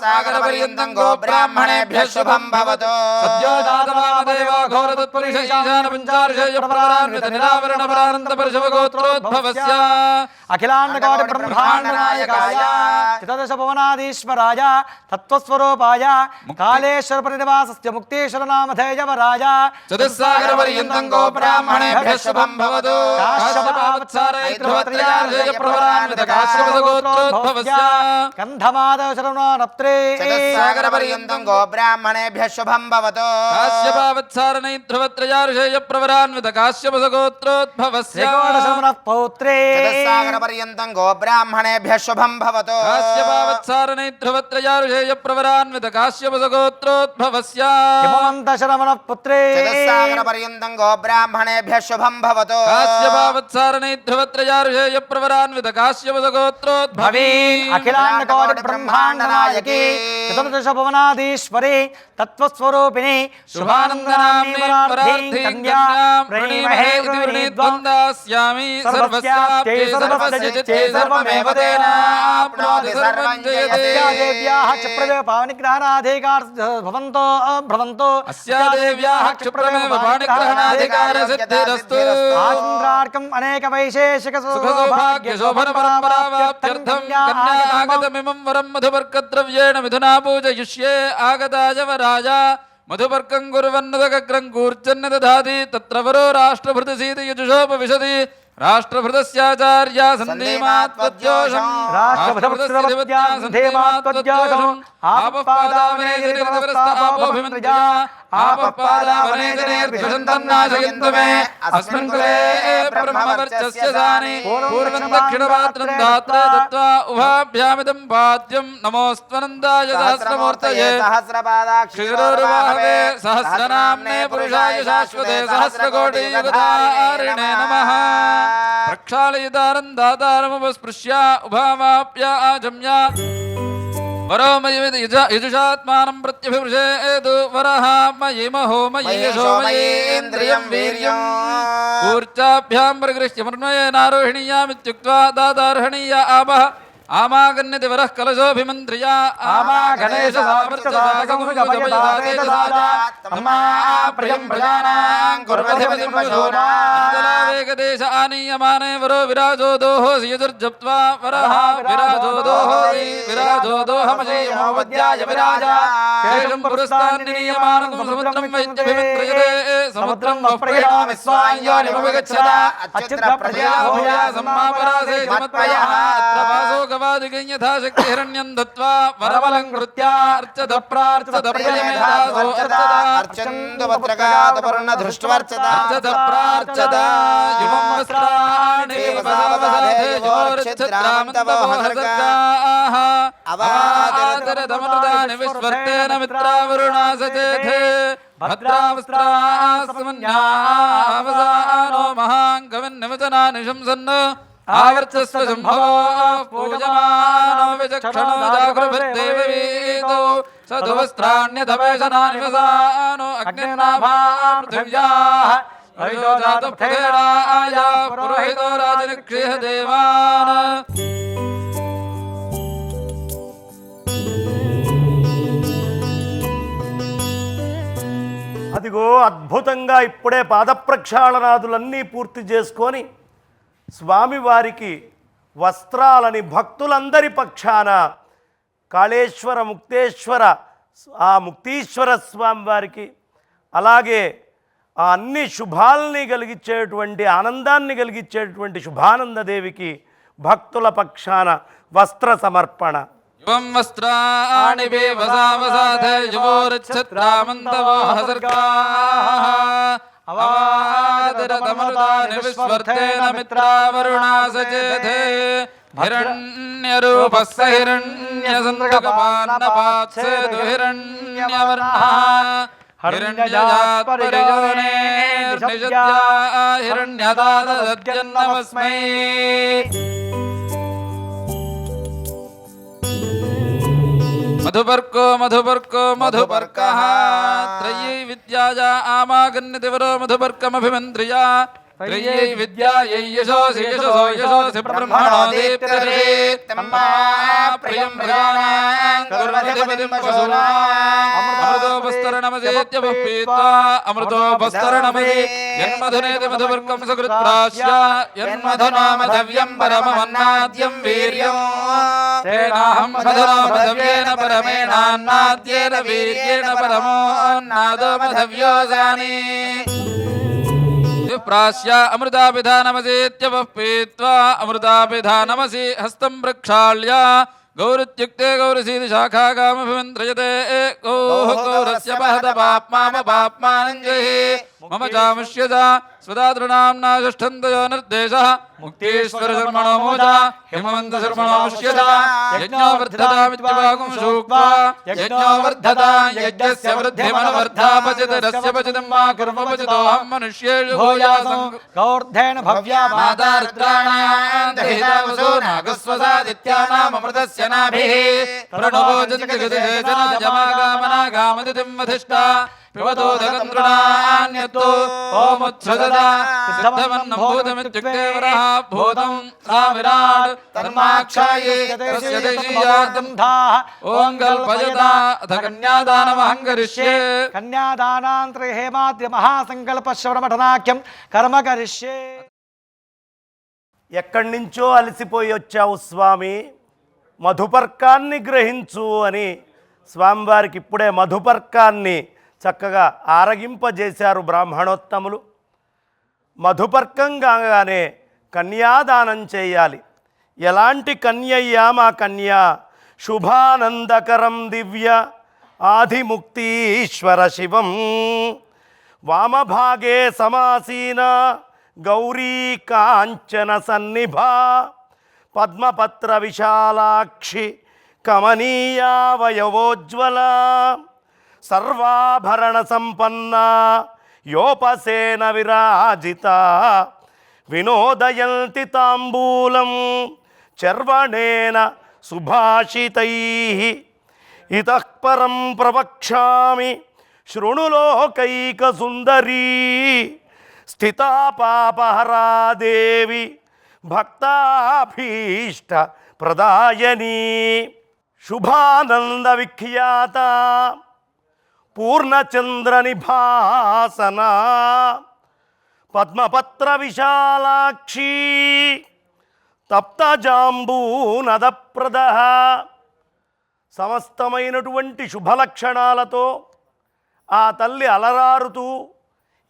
సాగరపర్యంతం గో బ్రాహ్మణేభ్యః శుభం భవతు సద్యోజాత వామదేవ ఘోర తత్పురుష ఈశాన పంచారుషేయ ప్రవరాన్విత నిరావరణ పరానంద పరశువ గోత్రోద్భవస్య అఖిలాండ కోటి బ్రహ్మాండ నాయకాయ చతుర్దశ భువనాధీశ్వరాయ తత్వస్వరూపాయ కాళేశ్వర పరినివాసస్య ముక్తేశ్వర నామధేయవరాయ చతుస్సాగరపర్యంతం గో బ్రాహ్మణేభ్యః శుభం భవతు కాశ్యపావత్సారయైత్రవత్రయార్జయ ప్రవరాన్విత కాశ్యప గోత్రోద్భవస్య గంధమాధవ శరణో నత్రే చతుస్సాగరపర్యంతం గో బ్రాహ్మణేభ్యః శుభం భవతు కాశ్యపావత్సారనైత్రవత్రయార్జయ ప్రవరాన్విత కాశ్యప గోత్రోద్భవస్య శ్రీకోణ శర్మణ పౌత్రే చతుస్సాగరపర్యంతం గో బ్రాహ్మణేభ్యః శుభం భవతు కాశ్యపావత్సారనైత్రవత్రయార్జయ ప్రవరాన్విత కాశ్యప గోత్రోద్భవస్య హిమవంత శరమణ పుత్రే చతుస్సాగరపర్యంతం గో బ్రాహ్మణేభ్యః శుభం భవతు కాశ్యపావత్సారనైత్రవత్రయార్జయ ప్రవరాన్విత కాశ్యప గోత్రోద్భవీ అఖిలాండ కోటి బ్రహ్మాండ నాయకి చతుర్దశ భువనాధీశ్వరి తత్వస్వరూపిణి శుభానందనామ్ని వరార్థి కన్యా ప్రణీమహే ద్వందాస్యామి సర్వస్యాప్యై సర్వస్య చిత్తే సర్వమేవ తేనాప్నోతి సర్వం జయతే దేవ్యాః క్షిప్రమే పావనిగ్రహణాధికార భవంతో భ్రవంతో అస్యాదేవ్యాః క్షిప్రమేవ పాణిగ్రహణాధికార సిద్ధిరస్తు ఆచంద్రార్కం అనేక వైశేషిక సుఖసౌభాగ్య శోభన పరంపరావాప్త్యర్థం కన్యాగతమిమం వరం మధుపర్కద్రవ్యేణ మిథునా పూజయిష్యే ఆగతాయ వరాయ మధుపర్కం కుర్వన్నదగ్రం కూర్చన్న దధాతి తత్ర వరో రాష్ట్రభృతసీతి యజుషోపవిశతి రాష్ట్రభృతస్యాచార్య సంధీమాత్వద్యోషం రాష్ట్రభృతస్య సంధీమాత్వద్యోషం ఆపఃపాదావనేజనిర్విరస్తాపోభిమంత్రయా ఆపఃపాదావనేజనిర్విషంతన్నాశయంతు మే అస్మిన్ కులే బ్రహ్మవర్చస్య సాని పూర్వం దక్షిణపాత్రం దాత్రే దత్వా ఉభాభ్యామిదం పాద్యం నమోస్త్వనందాయ సహస్రమూర్తయే క్షీరోర్వాహవే సహస్రనామ్నే పురుషాయ శాశ్వతే సహస్రకోటియుగధారిణే నమః ప్రక్షాళయితారం దాతారముపస్పృశ్య ఉభావాప్య ఆజమ్య వరో మయి యజుషాత్మానం ప్రత్యభివృషేదు వరః మయి మహో మయి యశో మయేంద్రియం వీర్యం కూర్చాభ్యాం పరిగృహ్య మృణయేనారోహిణీయామిత్యుక్త్వా దాతార్హణీయ ఆపః ఆమాగన్యతి వరః కలశోభిమంత్రియా ఆమా గణేశ ప్రియం ప్రజానాం కుర్వధిపతిం పశూనాంజలావేకదేశ ఆనీయమానే వరో విరాజో దోహోసి యజుర్జప్త్వా వరః విరాజో దోహోసి విరాజో దోహమజేయమోవద్యాయ విరాజా శేషం పురస్తాన్నియమానం సముద్రం వైద్యభిమిత్రయతే సముద్రం వప్రయామి స్వాంయోనిమవిగచ్చదా అచ్యుత ప్రజయా భూయా సమ్మాపరాసే సమత్పయః అత్ర వాసో యథాశక్తి హిరణ్యం దత్వా వరబలం కృత్యా అర్చత ప్రార్చత ప్రియమేధాసో అర్చందు భద్రకాతపర్ణ దృష్ట్వర్చత అర్చత ప్రార్చత యువం వస్త్రాణి వసవసధేజోర్ఛద్రామంతవోహసర్గాః అవాదరదమనుదాని విశ్వర్తేన మిత్రావరుణా సచేథే భద్రావస్త్రాస్మన్యావసానో మహాంగవిన్నవచనాని శంసన్ ఆవర్చస్వ శంభో పూజమానో విచక్షణో జాగృభిర్దేవీతో సధువస్త్రాణ్యధవేశనాని వసానో అగ్నిర్నాభాం పృథివ్యాః రవిజోజాతు పృథేరాయ పురోహితో రాజనిక్షేహ దేవాన్ అదిగో అద్భుతంగా ఇప్పుడే పాదప్రక్షాళనాదులన్నీ పూర్తి చేసుకొని స్వామివారికి వస్త్రాలని భక్తులందరి పక్షాన కాళేశ్వర ముక్తేశ్వర ఆ ముక్తీశ్వర స్వామివారికి అలాగే ఆ అన్ని శుభాల్ని కలిగించేటువంటి ఆనందాన్ని కలిగించేటువంటి శుభానందదేవికి భక్తుల పక్షాన వస్త్ర సమర్పణ. యువం వస్త్రాణి వసావసాధే యువోరచ్చత్రామంతవో హసర్గాః प्रतिरतमनुतानि विश्वर्थेन मित्रावरुणा सचेते हिरण्यरूपः स हिरण्यसन्द्रकपान्नपात्सेतु हिरण्यवर्णः हिरण्यजात् परिजोने निषद्या हिरण्यदादद्यन्नमस्मै मधुपर्को मधुपर्को मधुपर्कः त्रयी विद्याया आमागन्यतिवरो मधुपर्कमभिमन्त्र्या त्रयी विद्यायै यशोसि यशसो यशोसि ब्रह्मणो दीप्तिर्हि तम्मा प्रियं प्रजानां कुर्वधिपतिं पशूनाम् अमृतोपस्तरणमसेत्यवः पीत्वा अमृतोपस्तरणमसि यन्मधुनेति मधुपर्कं सकृत्प्राश्य यन्मधुना मधव्यं परममन्नाद्यं वीर्यम् तेनाहं मधुना मधव्येन परमेणान्नाद्येन वीर्येण परमोऽन्नादो मधव्यो जाने प्राश्य अमृताभिधानमसेत्यवः पीत्वा अमृताभिधानमसि हस्तं प्रक्षाल्य गौरुत्युक्ते गौरसीति शाखागामभिमन्त्रयते गौः गौरस्य महदपाप्मामपाप्मानञ्जहि मम चामुष्यज स्वदातृणाम्ना षष्ठन्तयो निर्देशः मुक्तीश्वरशर्मणो मोजा हिमवन्तशर्मणोमुष्यज यज्ञो वर्धतामित्यवागुं शोक्त्वा यज्ञो वर्धता यज्ञस्य वृद्धिमनुवर्धापचितरस्य पचितं मा कुर्म पचितोऽहं मनुष्येषु भूयासं गौर्धेन भव्या माता रुद्राणां दहिता वसो नागस्वसादित्यानामृतस्य नाभिः प्रणवो जगजगजनाजमागामनागामदितिं वधिष्ठा पिबतोदकन्द्रुणान्यतो ओमुच्छ्वदता सिद्धमन्नं भूतमित्युक्ते वरः भूतं सा विराट् तन्माक्षायै तस्य देशीयार्थं ॐ कल्पयता अथ कन्यादानमहं करिष्ये कन्यादानान्तरे हेमाद्य महासङ्कल्पश्रवणमठनाख्यं कर्म करिष्ये ఎక్కడి నుంచో అలసిపోయి వచ్చావు స్వామి, మధుపర్కాన్ని గ్రహించు అని స్వామివారికి ఇప్పుడే మధుపర్కాన్ని చక్కగా ఆరగింపజేశారు బ్రాహ్మణోత్తములు. మధుపర్కం కాగానే కన్యాదానం చేయాలి. ఎలాంటి కన్యయ్యా మా కన్య? శుభానందకరం దివ్య ఆదిముక్తీశ్వర శివం వామభాగే సమాసీన గౌరీ కాంచన సన్నిభా పద్మపత్ర విశాలాక్షి కమనీయావయవోజ్వల సర్వాభరణ సంపన్న యోపసేన విరాజిత వినోదయంతి తాంబూలం చర్వణేన సుభాషితైః ఇతః పరం ప్రవక్ష్యామి శృణులోకైకసుందరీ స్థితా పాపహరా దేవి భక్తాభీష్ట ప్రదాయనీ శుభానంద విఖ్యాత పూర్ణచంద్ర నిభాసన పద్మపత్ర విశాలాక్షి తప్తజాంబూనదప్రద సమస్తమైనటువంటి శుభలక్షణాలతో ఆ తల్లి అలరారుతూ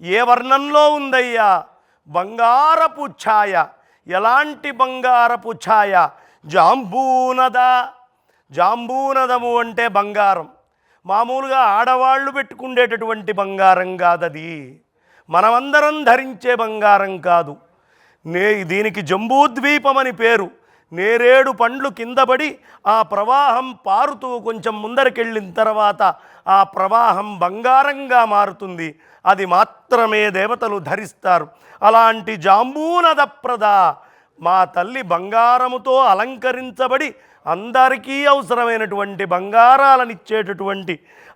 ఏ వర్ణంలో ఉందయ్యా? బంగారపు ఛాయ. ఎలాంటి బంగారపు ఛాయ? జాంబూనద. జాంబూనదము అంటే బంగారం. మామూలుగా ఆడవాళ్ళు పెట్టుకునేటటువంటి బంగారం కాదది, మనమందరం ధరించే బంగారం కాదు. దీనికి జంబూద్వీపమని పేరు. నేరేడు పండ్లు కిందపడి ఆ ప్రవాహం పారుతూ కొంచెం ముందరికెళ్ళిన తర్వాత ఆ ప్రవాహం బంగారంగా మారుతుంది. అది మాత్రమే దేవతలు ధరిస్తారు. అలాంటి జాంబూనదప్రద మా తల్లి బంగారముతో అలంకరించబడి అందరికీ అవసరమైనటువంటి బంగారాలనిచ్చేటటువంటి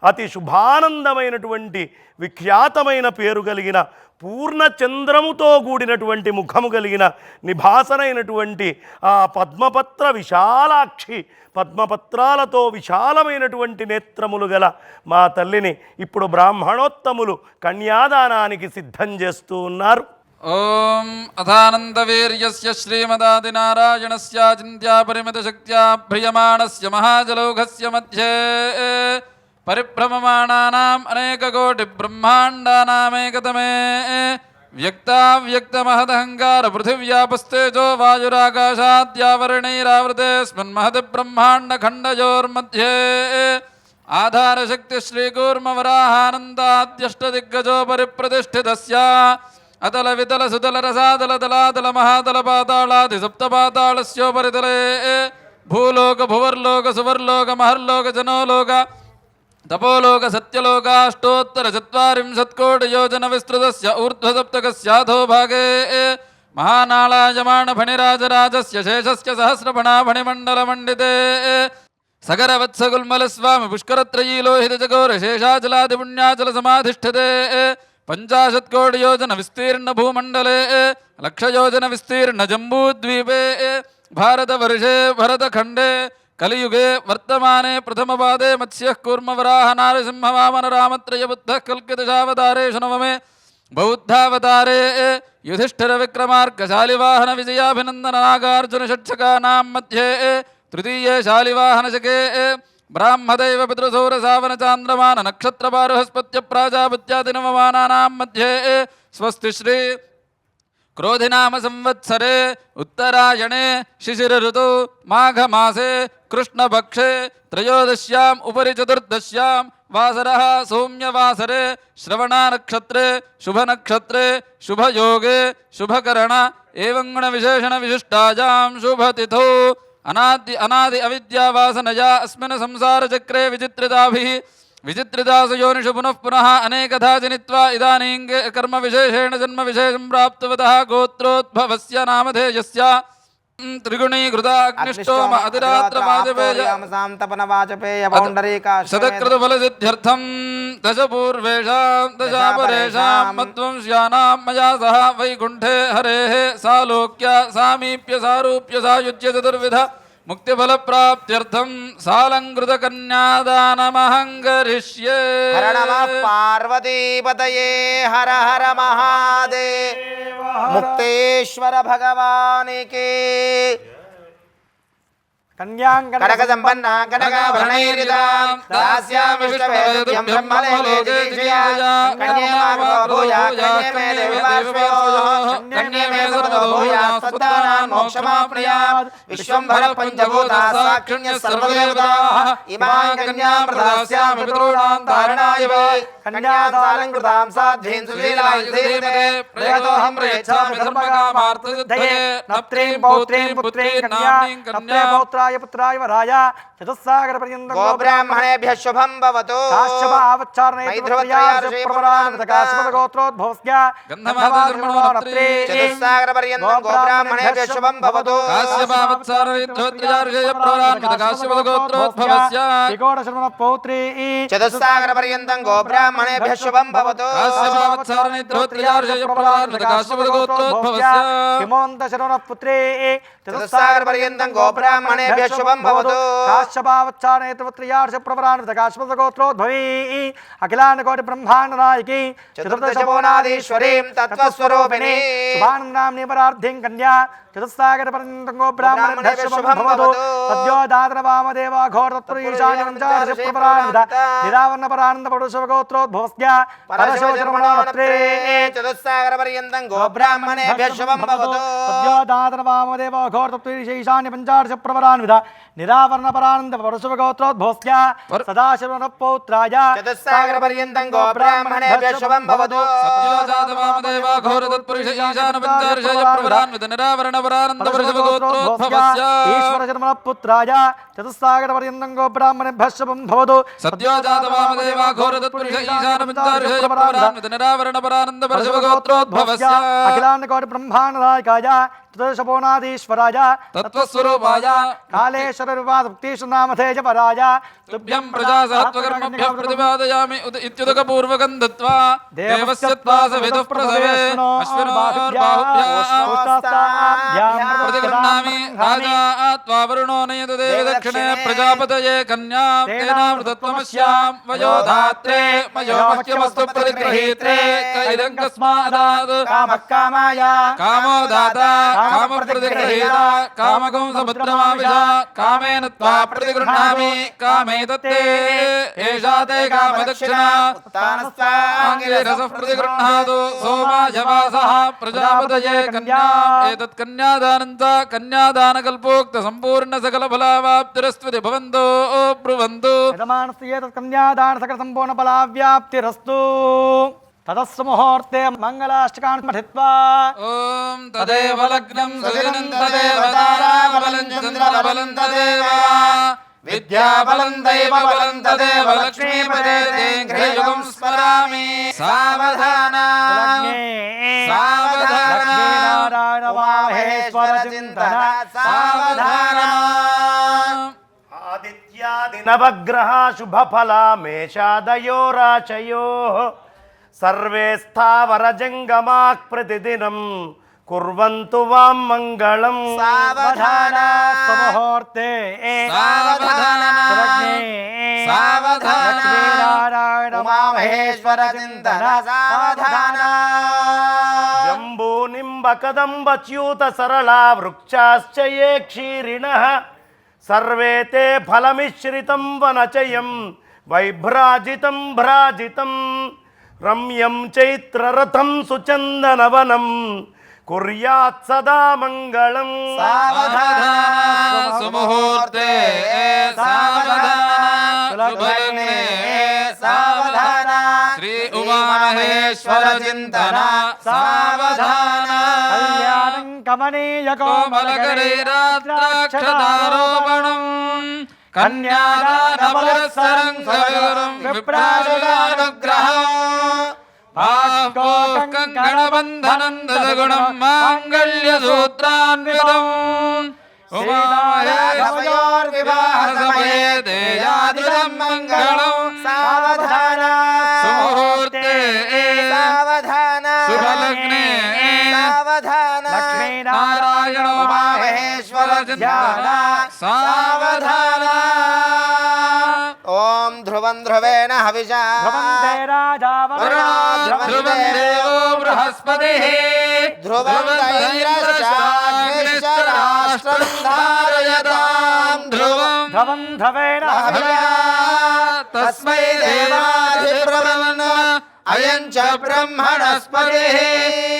అతి శుభానందమైనటువంటి విఖ్యాతమైన పేరు కలిగిన పూర్ణచంద్రముతో కూడినటువంటి ముఖము కలిగిన నిభాసనైనటువంటి ఆ పద్మపత్ర విశాలాక్షి, పద్మపత్రాలతో విశాలమైనటువంటి నేత్రములు గల మా తల్లిని ఇప్పుడు బ్రాహ్మణోత్తములు కన్యాదానానికి సిద్ధం చేస్తూ ఉన్నారు. ఓం అథానందవీర్యస్య శ్రీమదాదినారాయణస్య చింత్యా పరిమితశక్త్యా భ్రియమాణస్య మహాజలౌఘస్య మధ్యే పరిభ్రమమాణానాం అనేకకోటి బ్రహ్మాండానామేకతమే వ్యక్తావ్యక్తమహదహంకార పృథివ్యాపస్తేజో వాయురాకాశాద్యావరణైరావృతేస్మిన్మహతి బ్రహ్మాండఖండయోర్मध्ये ఆధారశక్తి శ్రీకూర్మవరాహానందాద్యష్టదిగ్గజో పరిప్రతిష్ఠితస్య అతల వితల సుతల రసాతల తలాతల మహాతల పాతాళాది సప్తపాతాళస్యోపరితలే భూలోక భువర్లోక సువర్లోక మహర్లోక జనోలోక తపోలోక సత్యలోక అష్టోత్తర చత్వారింశత్కోటి యోజన విస్తృతస్య ఊర్ధ్వసప్తకస్యాధో భాగే మహానాళాయమాణ ఫణిరాజరాజస్య శేషస్య సహస్రఫణా ఫణిమండలమండితే సగరవత్సగుల్మలస్వామి పుష్కరత్రయీలోహిత జగోర శేషాచలాది పుణ్యాచల సమాధిష్ఠతే 50 కోటి యోజన విస్తీర్ణ భూమండలే లక్షయోజన విస్తీర్ణ జంబూద్వీపే భారతవర్షే భరతఖండే కలియుగే వర్తమానే ప్రథమపాదే మత్స్యః కూర్మవరాహ నారసింహ వామన రామత్రయ బుద్ధః కల్కితశావతారేషు నవమే బౌద్ధావతారే యుధిష్ఠిర విక్రమార్క శాలివాహన విజయాభినందన నాగార్జున షట్శకానాం మధ్యే తృతీయే శాలివాహనశకే బ్రాహ్మదైవ పితృసౌరసావన చాంద్రమాన నక్షత్రపారుహస్పత్య ప్రాజాపత్యాది నవమానానాం మధ్యే స్వస్తి శ్రీ క్రోధినామ సంవత్సరే ఉత్తరాయణే శిశిర ఋతౌ మాఘమాసే కృష్ణపక్షే త్రయోదశ్యాం ఉపరి చతుర్దశ్యాం వాసరః సౌమ్యవాసరే శ్రవణనక్షత్రే శుభనక్షత్రే శుభయోగే శుభకరణ ఏవం గుణ విశేషణ విశిష్టాయాం శుభతిథౌ అనాది అవిద్యావాసనయా అస్మిన్ సంసారచక్రే విచిత్రితాసు యోనిషు పునః పునః అనేకధా జనిత్వా ఇదానీం కర్మ విశేషేణ జన్మ విశేషం ప్రాప్తవతః గోత్రోద్భవస్య నామధేయస్య త్రిగుణీకృతాగ్నిష్టోమ అధిరాత్రమాదివేయ శతకృతఫలసిద్ధ్యర్థం దశపూర్వేషాం దశాపరేషాం మధ్వంస్యానాం మయా సహ వైకుంఠే హరేః సాలోక్య సామీప్య సారూప్య సాయుజ్య చతుర్విధ ముక్తిఫలప్రాప్త్యర్థం సాలంకృత కన్యాదానమహం కరిష్యే. హర నమః పార్వతీపతయే హర హర మహాదేవ ముక్తేశ్వర భగవానికి. కనక సంపన్న కనకాభరణైర్యుతాం దాస్యామి విష్ణవేద్యం బ్రహ్మలోకే దివ్యాం కన్యేమాగో భూయాత్ కన్యేమే దేవవాశ్వయోః కన్యేమే సర్వతో భూయాత్ సత్తానాం మోక్షమాప్నుయాత్ విశ్వంభర పంచభూతా సాక్షిణ్యः సర్వదేవతాః ఇమాం కన్యాం ప్రదాస్యామి పితॄణాం ధారణాయ వై కన్యాసాలంకృతాం సాధ్వీం సుశీలాం ధీమతే ప్రయతోహం ప్రయచ్ఛామి ధర్మకామార్థసిద్ధయే నప్త్రీం పౌత్రీం పుత్రీం కన్యాం కన్యా పుత్రాయ వరాయ చతుస్సాగర పర్యంతం గోబ్రాహ్మణేభ్యః శుభం భవతు. గోత్రోద్భవస్య చతుస్సాగర పర్యంతం గోబ్రాహ్మణేభ్యః శుభం భవతు. పౌత్రీ చతుస్సాగర పర్యంతం గోబ్రాహ్మణేభ్యః శుభం భవతు. హిమోంత శరణ పుత్రే చతుస్సాగర పర్యంతం గోబ్రాహ్మణేభ్యః శుభం భవతు. కాశ్యపావచ్చారణేత్రయార్ష ప్రవరానుత కాశ్యప గోత్రోద్భవీ అఖిలాండ కోటి బ్రహ్మాండ నాయకి చతుర్దశభువనాధీశ్వరీం తత్వస్వరూపిణి శుభానందాంని పరార్థిం కన్యా చతుస్సాగర పర్యంతం గోబ్రాహ్మణేభ్యః శుభం భవతు. సద్యో దాతర వామదేవ ఘోరతత్ర ఈశాన్య పంచాదశ ప్రవరానుత నిరావరణ పరానంద పడుశవ గోత్రోద్భవస్య పరశోచరమణోత్రే చతుస్సాగర పర్యంతం గోబ్రాహ్మణేభ్యః శుభం భవతు. సద్యో దాతర వామదేవ ఘోరతత్ర ఈశాన్య పంచాదశ ప్రవరానుత నిరావరణ పరానంద పడుశవ గోత్రోద్భవస్య సదాశివ పౌత్రాయ చతుస్సాగర పర్యంతం గోబ్రాహ్మణేభ్యః శుభం భవతు. ఈశ్వర జన్మ పుత్రాయ చతుస్సాగర పర్యంతం గోబ్రాహ్మణేభ్యః శుభం భవతు. అఖిలాండ కోటి బ్రహ్మాండ నాయకాయ చతుర్దశభువనాధీశ్వరాయ తత్వస్వరూపాయ కాళేశ్వర వివాదముక్తేషు నామధేయ పరాయ తుభ్యం ప్రజాసహత్వకర్మభ్యః ప్రతిపాదయామి ఇత్యుదకపూర్వకం దత్వా దేవస్య త్వా సవితుః ప్రసవే అశ్వినోర్బాహుభ్యాం ప్రతిగృహ్ణామి రాజా త్వా వరుణో నయతు దేవి దక్షిణే ప్రజాపతయే కన్యాం తేనామృతత్వమస్యాం వయోధాత్రే మయో మహ్యమస్తు ప్రతిగృహీత్రే ఇదం కస్మాదాత్ కామకామాయ కామో దాతా కామ ప్రతిగృహీత కామకం సముద్రమావిష కామేన త్వా ప్రతిగృహ్ణామి కామే తత్తే ఏషా తే కామదక్షిణా రసః ప్రతిగృహ్ణాతు సోమాయవాసః ప్రజాపతయే కన్యాం ఏతత్ కన్యాదానం చ కన్యాదానకల్పోక్త సంపూర్ణ సకల ఫలావాప్తిరస్త్వతి భవంతో బ్రువంతు. కన్యాదాన సకల సంపూర్ణ ఫలావ్యాప్తిరస్తు. తదస్సు ముహూర్తే మంగళాష్టకాన్ పఠిత్వా ఓం తదేవ లగ్నం సుదినం తదేవ తారాబలం చంద్రబలం తదేవ విద్యాబలం దైవబలం తదేవ లక్ష్మీపదే ఘ్రయుగం స్మరామి సావధాన సావధాన లక్ష్మీనారాయణ మహేశ్వర చింతన సావధాన ఆదిత్యాది నవగ్రహ శుభఫలా మేషాదయో రాచయో సర్వే స్థావర జంగమాక్ ప్రతిదినం కుర్వంతు వాం మంగళం. సావధాన ముహూర్తే సావధాన సావధాన లక్ష్మీనారాయణ ఉమామహేశ్వర చింతన సావధాన జంబూ నింబ కదంబ చ్యూత సరళా వృక్షాశ్చ ఏ క్షీరిణః సర్వే తే ఫలమిశ్రితం వనచయం వైభ్రాజితం భ్రాజితం రమ్యం చైత్రరథం సుచందనవనం కుర్యాత్ సదా మంగళం. సావధాన సుముహూర్తే సావధాన శుభలగ్నే సావధాన శ్రీ ఉమామహేశ్వర చింతన సావధాన కళ్యాణం కమనీయ కోమలకరైరాద్రాక్షతారోపణం కన్యాదానవత్సరం సవివరం విప్రాజుగానుగ్రహం కంకణబంధనం దశగుణం మాంగళ్యసూత్రాన్వితం ఉమామహేశ్వరోర్వివాహసమయే దేయాదిదం మంగళం సావధాన సుముహూర్తే సావధాన శుభలగ్నే సావధాన నారాయణ ఉమామహేశ్వర ధ్యాన సావధాన ఓం ధ్రువం ధ్రువేణ హవిషా ధ్రువం దేవో బృహస్పతిః ధ్రువం దైరశ్చాగ్నిశ్చ రాష్ట్రం ధారయతాం ధ్రువం ధ్రువం ధ్రువేణ తస్మై దేవాధిబ్రవన్న అయం చ బ్రహ్మణస్పతిః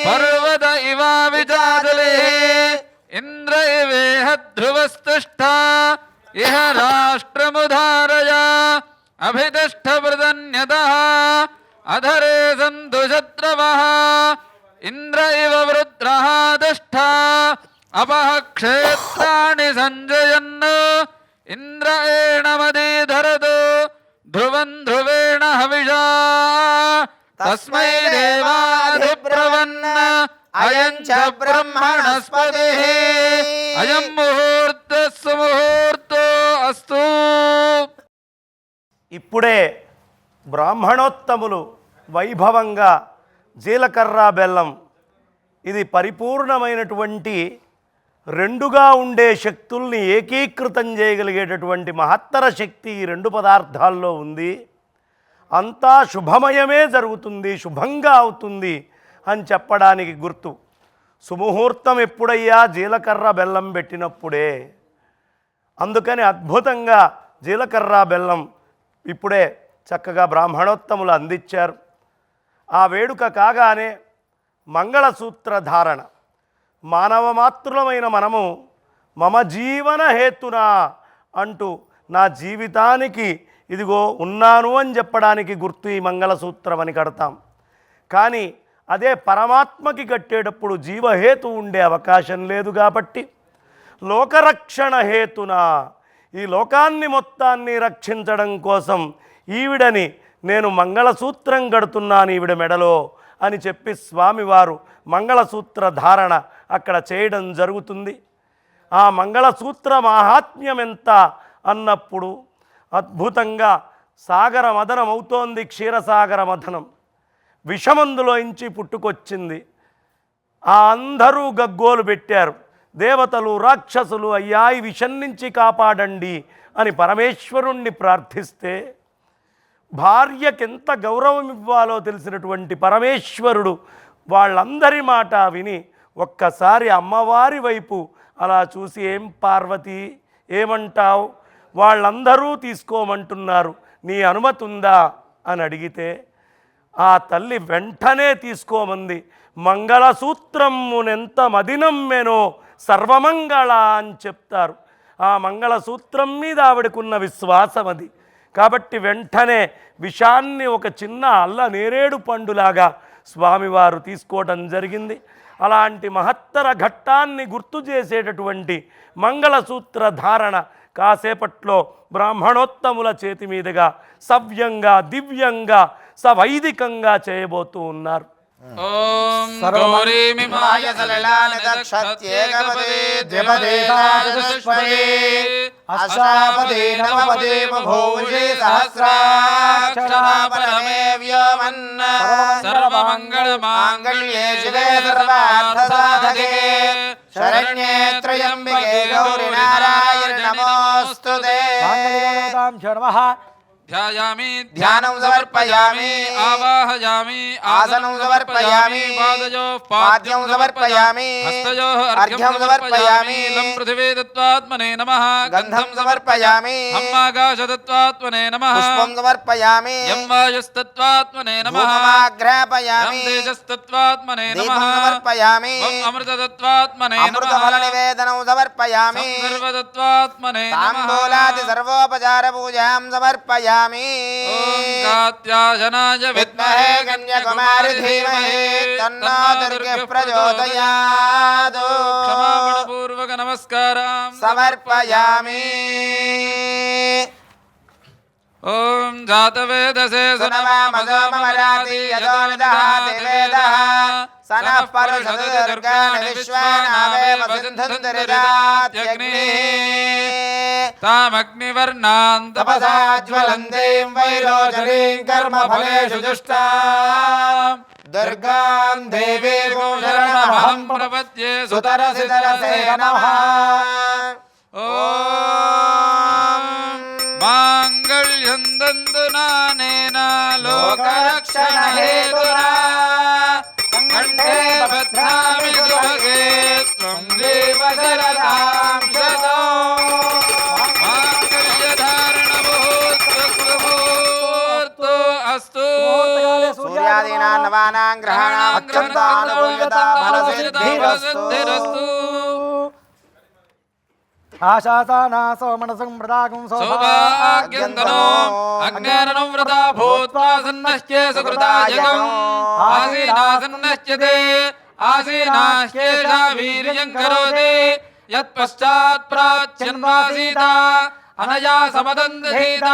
పర్వత ఇవ విచాదలే ఇంద్ర ఇవేహ ధ్రువస్తుష్టా ఇహ రాష్ట్రముధారయ అభితిష్ట వృదన్యతః అధరే సంతు శత్రవః ఇంద్ర ఇవ వృత్రః తిష్ఠ అపః క్షేత్రాణి సంజయన్ ఇంద్ర ఏణమదీధరతు ధ్రువం ధ్రువేణ హవిషా తస్మై దేవాధిబ్రవన్న అయం చ బ్రహ్మణస్పతిః అయం ముహూర్త సుముహూర్తో అస్తు. ఇప్పుడే బ్రాహ్మణోత్తములు వైభవంగా జీలకర్ర బెల్లం ఇది పరిపూర్ణమైనటువంటి రెండుగా ఉండే శక్తుల్ని ఏకీకృతం చేయగలిగేటటువంటి మహత్తర శక్తి ఈ రెండు పదార్థాల్లో ఉంది. అంతా శుభమయమే జరుగుతుంది, శుభంగా అవుతుంది అని చెప్పడానికి గుర్తు. సుముహూర్తం ఎప్పుడయ్యా జీలకర్ర బెల్లం పెట్టినప్పుడే. అందుకని అద్భుతంగా జీలకర్ర బెల్లం ఇప్పుడే చక్కగా బ్రాహ్మణోత్తములు అందించారు. ఆ వేడుక కాగానే మంగళసూత్ర ధారణ. మానవ మాతృలమైన మనము మమ జీవన హేతునా అంటూ నా జీవితానికి ఇదిగో ఉన్నాను అని చెప్పడానికి గుర్తు ఈ మంగళసూత్రం అని కడతాం. కానీ అదే పరమాత్మకి కట్టేటప్పుడు జీవహేతు ఉండే అవకాశం లేదు కాబట్టి లోకరక్షణ హేతున ఈ లోకాన్ని మొత్తాన్ని రక్షించడం కోసం ఈవిడని నేను మంగళసూత్రం కడుతున్నాను ఈవిడ మెడలో అని చెప్పి స్వామివారు మంగళసూత్ర ధారణ అక్కడ చేయడం జరుగుతుంది. ఆ మంగళసూత్ర మాహాత్మ్యం ఎంత అన్నప్పుడు అద్భుతంగా సాగర మదనం అవుతోంది. క్షీరసాగర మథనం విషమందులోంచి పుట్టుకొచ్చింది. ఆ అందరూ గగ్గోలు పెట్టారు. దేవతలు రాక్షసులు అయ్యా ఈ విషం నుంచి కాపాడండి అని పరమేశ్వరుణ్ణి ప్రార్థిస్తే భార్యకెంత గౌరవం ఇవ్వాలో తెలిసినటువంటి పరమేశ్వరుడు వాళ్ళందరి మాట విని ఒక్కసారి అమ్మవారి వైపు అలా చూసి ఏం పార్వతి ఏమంటావు, వాళ్ళందరూ తీసుకోమంటున్నారు, నీ అనుమతి ఉందా అని అడిగితే ఆ తల్లి వెంటనే తీసుకోమంది. మంగళసూత్రమునెంత మదినమ్మెనో సర్వమంగళ అని చెప్తారు. ఆ మంగళసూత్రం మీద ఆవిడకున్న విశ్వాసం అది. కాబట్టి వెంటనే విషాన్ని ఒక చిన్న అల్ల నేరేడు పండులాగా స్వామివారు తీసుకోవడం జరిగింది. అలాంటి మహత్తర ఘట్టాన్ని గుర్తు చేసేటటువంటి మంగళసూత్ర ధారణ కాసేపట్లో బ్రాహ్మణోత్తముల చేతి మీదుగా సవ్యంగా దివ్యంగా సవైదికంగా చేయబోతూ ఉన్నారు. ఓం గౌరీమిమాయ సలిలానిదక్షత్యేకపదే ద్విపదే చతుష్పదే అష్టాపదే నవపదే బభూషే సహస్రాక్షరా పరమే వ్యోమన్న సర్వమంగళమాంగళ్యే శివే సర్వార్థసాధకే శరణ్యే త్రయంబికే గౌరీ నారాయణి నమోస్తుతే. ధ్యాయామి ధ్యానం సమర్పయామి ఆవాహయామి ఆసనం సమర్పయామి పాదయోః పాద్యం సమర్పయామి హస్తయోః అర్ఘ్యం సమర్పయామి లం పృథివీ దత్వాత్మనే నమః గంధం సమర్పయామి హమ్మాకాశదత్వాత్మనే నమః పుష్పం సమర్పయామి యం వాయుస్తత్వాత్మనే నమః ధూపమాగ్రాపయామి యం తేజస్తత్వాత్మనే దీపం నమః సమర్పయామి వం అమృతదత్వాత్మనే అమృతఫల నమః నివేదనం సమర్పయామి సర్వదత్వాత్మనే నమః తాంబూలాది సర్వోపచార పూజాం సమర్పయామి. ఓం కాత్యాయనాయ విద్మహే కన్యాకుమారి ధీమహి తన్నో దుర్గః ప్రచోదయాత్. క్షమాపణపూర్వక నమస్కారం సమర్పయామి. ఓం జాతవేదసే సునవామసోమరాతి యదో నిదహాతి వేదః సనః పరుషత్ దుర్గాణి విశ్వానావేవ సింధుందరిదాత్యగ్నిః తామగ్నివర్ణాం తపసా జ్వలంతీం వైరోచరీం కర్మఫలేషు జుష్టాం దుర్గాం దేవీం శరణమహం ప్రపద్యే సుతరసి తరసే నమః. ఓం మాంగళ్యం దందునానేన లోకరక్షణ హేతునా కంఠే బధ్నామి సుభగే త్వం దేవ శరదాం శతో మాంగళ్యధారణ ముహూర్తో అస్తు. సూర్యాదీనాం నవానాం గ్రహాణాం అత్యంతానుకూల్యతా ఫలసిద్ధిరస్తు. ఆశాసానాసో మనసం ప్రదాగం సౌభాగ్యందనో అజ్ఞాననం వ్రతా భూత్వా సన్నశ్చే సుకృతాయకం ఆసీనాసన్నశ్చతే ఆసీనాశ్చేషా వీర్యం కరోతి యత్పశ్చాత్ ప్రాచ్యన్వాసీత అనయా సమదందధీత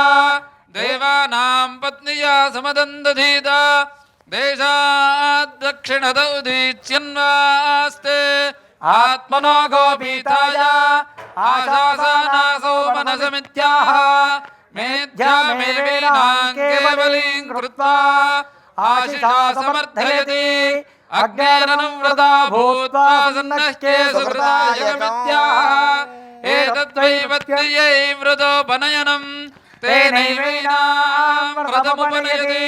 దేవానాం పత్నియా సమదందధీత దేశాద్ దక్షిణత ఉదీచ్యన్వాస్తే ఆత్మనో గోపీతాయ ఆశాసానాసో మనసమిత్యాహ మేధ్యామేవేనాం కేవలీం కృత్వా ఆశిషా సమర్థయతి అజ్ఞానం వ్రతా భూత్వా సన్నశ్చే సుకృతాయకమిత్యాహ ఏతద్వై పత్న్యై వ్రతోపనయనం తేనైవేనాం వ్రతముపనయతి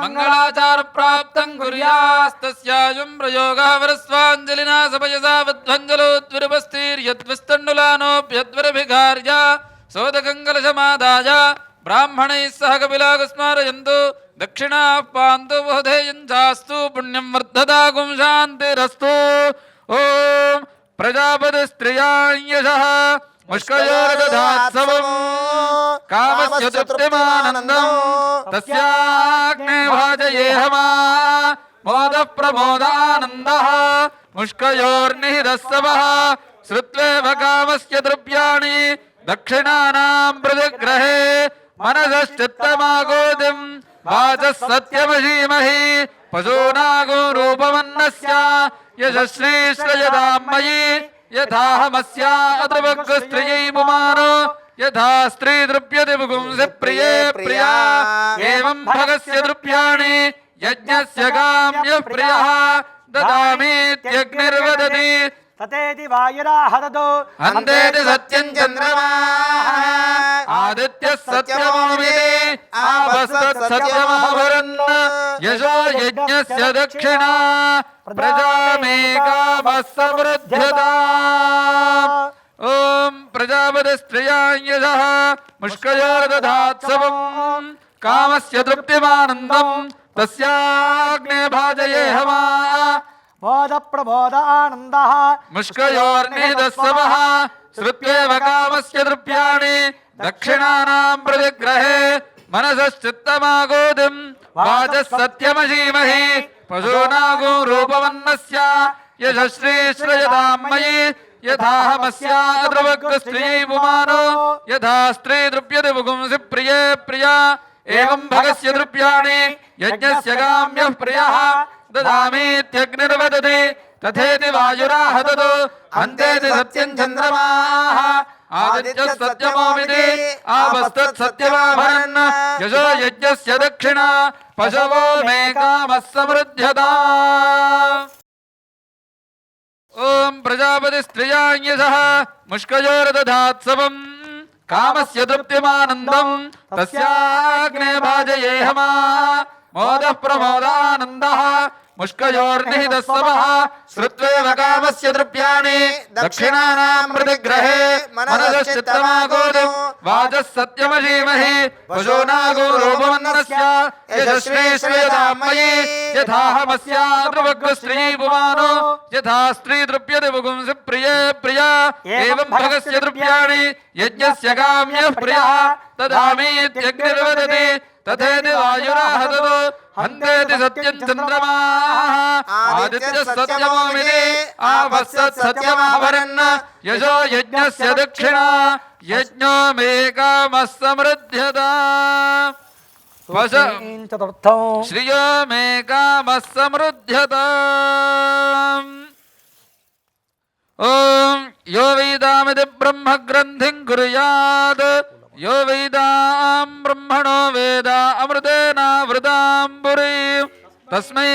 మంగళాచార ప్రాప్తం కుర్యాస్తస్యాయం ప్రయోగः వరస్వాంజలినా సపయసా వధ్వంజలోద్విరుపస్థిర్యద్విస్తండులానోప్యద్వరభిఘార్య సోదకం కలశమాదాయ బ్రాహ్మణైः సహ కపిలాగ స్మారయంతు దక్షిణాः పాन्तు బోధేయం చాస్తు పుణ్యం వర్ధతాగుం శాంతిరస్తు. ఓం ప్రజాపతి స్త్రియాం యశః ముష్కయోర్దధాత్సవం కామస్య తృప్తిమానందం తస్యాగ్నే భాజయేహమా మోదః ప్రమోదానందః ముష్కయోర్నిహితస్సవః శ్రుత్వేవ కామస్య ద్రవ్యాణి దక్షిణానాం ప్రతిగ్రహే మనసశ్చిత్తమాగోతిం వాచः సత్యమసీమహి పశూనాగో రూపమన్నస్య యశశ్రీశ్రయదాం మయి యథాహమస్యా అతవగ్స్త్రియై పుమానో యథా స్త్రీ ద్రవ్యతి పుంసి ప్రియే ప్రియా ఏవం భగస్య ద్రవ్యాణి యజ్ఞస్య కామ్యః ప్రియః దదామీత్యగ్నిర్వదతి తతేతి వాయురాహదతో అంతేతి సత్యం చంద్రమాః ఆదిత్యః సత్యమోమితి ఆపస్తత్ సత్యమహరన్ యశో యజ్ఞస్య దక్షిణా ప్రజామేకామః సమృద్ధ్యతామ్. ఓం ప్రజాపతి స్త్రియాం యశః ముష్కయోర్దధాత్సవం కామస్య తృప్తిమానందం తస్యాగ్నే భాజయేహమా బోధ ప్రబోధ ఆనందః ముష్కయోర్నిహితస్సవః శ్రుత్వేవ కామస్య ద్రవ్యాణి दक्षिणानां प्रतिग्रहे मनसश्चित्तमागोदिं वाचः सत्यमशीमहि पशूनागो रूपवन्नस्य यशश्री श्रयतां मयि यथाहमस्याद्रवग्स्त्रियै पुमानो यथा स्त्री द्रव्यते पुंसि प्रिये प्रिया एवं भगस्य द्रव्याणि यज्ञस्य काम्यः प्रियः ददामीत्यग्निर्वदति तथेति वायुराह ददो अन्तेति सत्यं चन्द्रमाः आदित्यः सत्यमोमिति आपस्तत् सत्यमाभरन् यशो यज्ञस्य दक्षिणा पशवो मे कामः समृद्ध्यता ओम प्रजापति स्त्रियाञ्यसः मुष्कयोर्दधात्सवम् कामस्य तृप्तिमानन्दम् तस्याग्ने भाजयेहमा मोदः प्रमोदानन्दः मुष्कयोर्निहितः समः श्रुत्वेव कामस्य द्रव्याणि दक्षिणानां प्रतिग्रहे मनसश्चित्तमागोदिं वाचः सत्यमशीमहि पशूनागो रूपवन्नस्य यशश्री श्रेयतां मयि यथाहमस्याद्रवग्स्त्रियै पुमानो यथा स्त्री द्रव्यते पुंसि प्रिये प्रिया एवं भगस्य द्रव्याणि यज्ञस्य काम्यः प्रियः ददामीत्यग्निर्वदति तथेति वायुराह ददो अन्तेति सत्यं चन्द्रमाः आदित्यः सत्यमोमिति आपस्तत् सत्यमाभरन् यशो यज्ञस्य दक्षिणा यज्ञो मे कामः समृद्ध्यता चतुर्थं श्रियो मे कामः समृद्ध्यता ॐ यो वेदामिति ब्रह्मग्रन्थिं कुर्यात् यो वेदां ब्रह्मणो वेद अमृतेनावृताम्बुरी तस्मै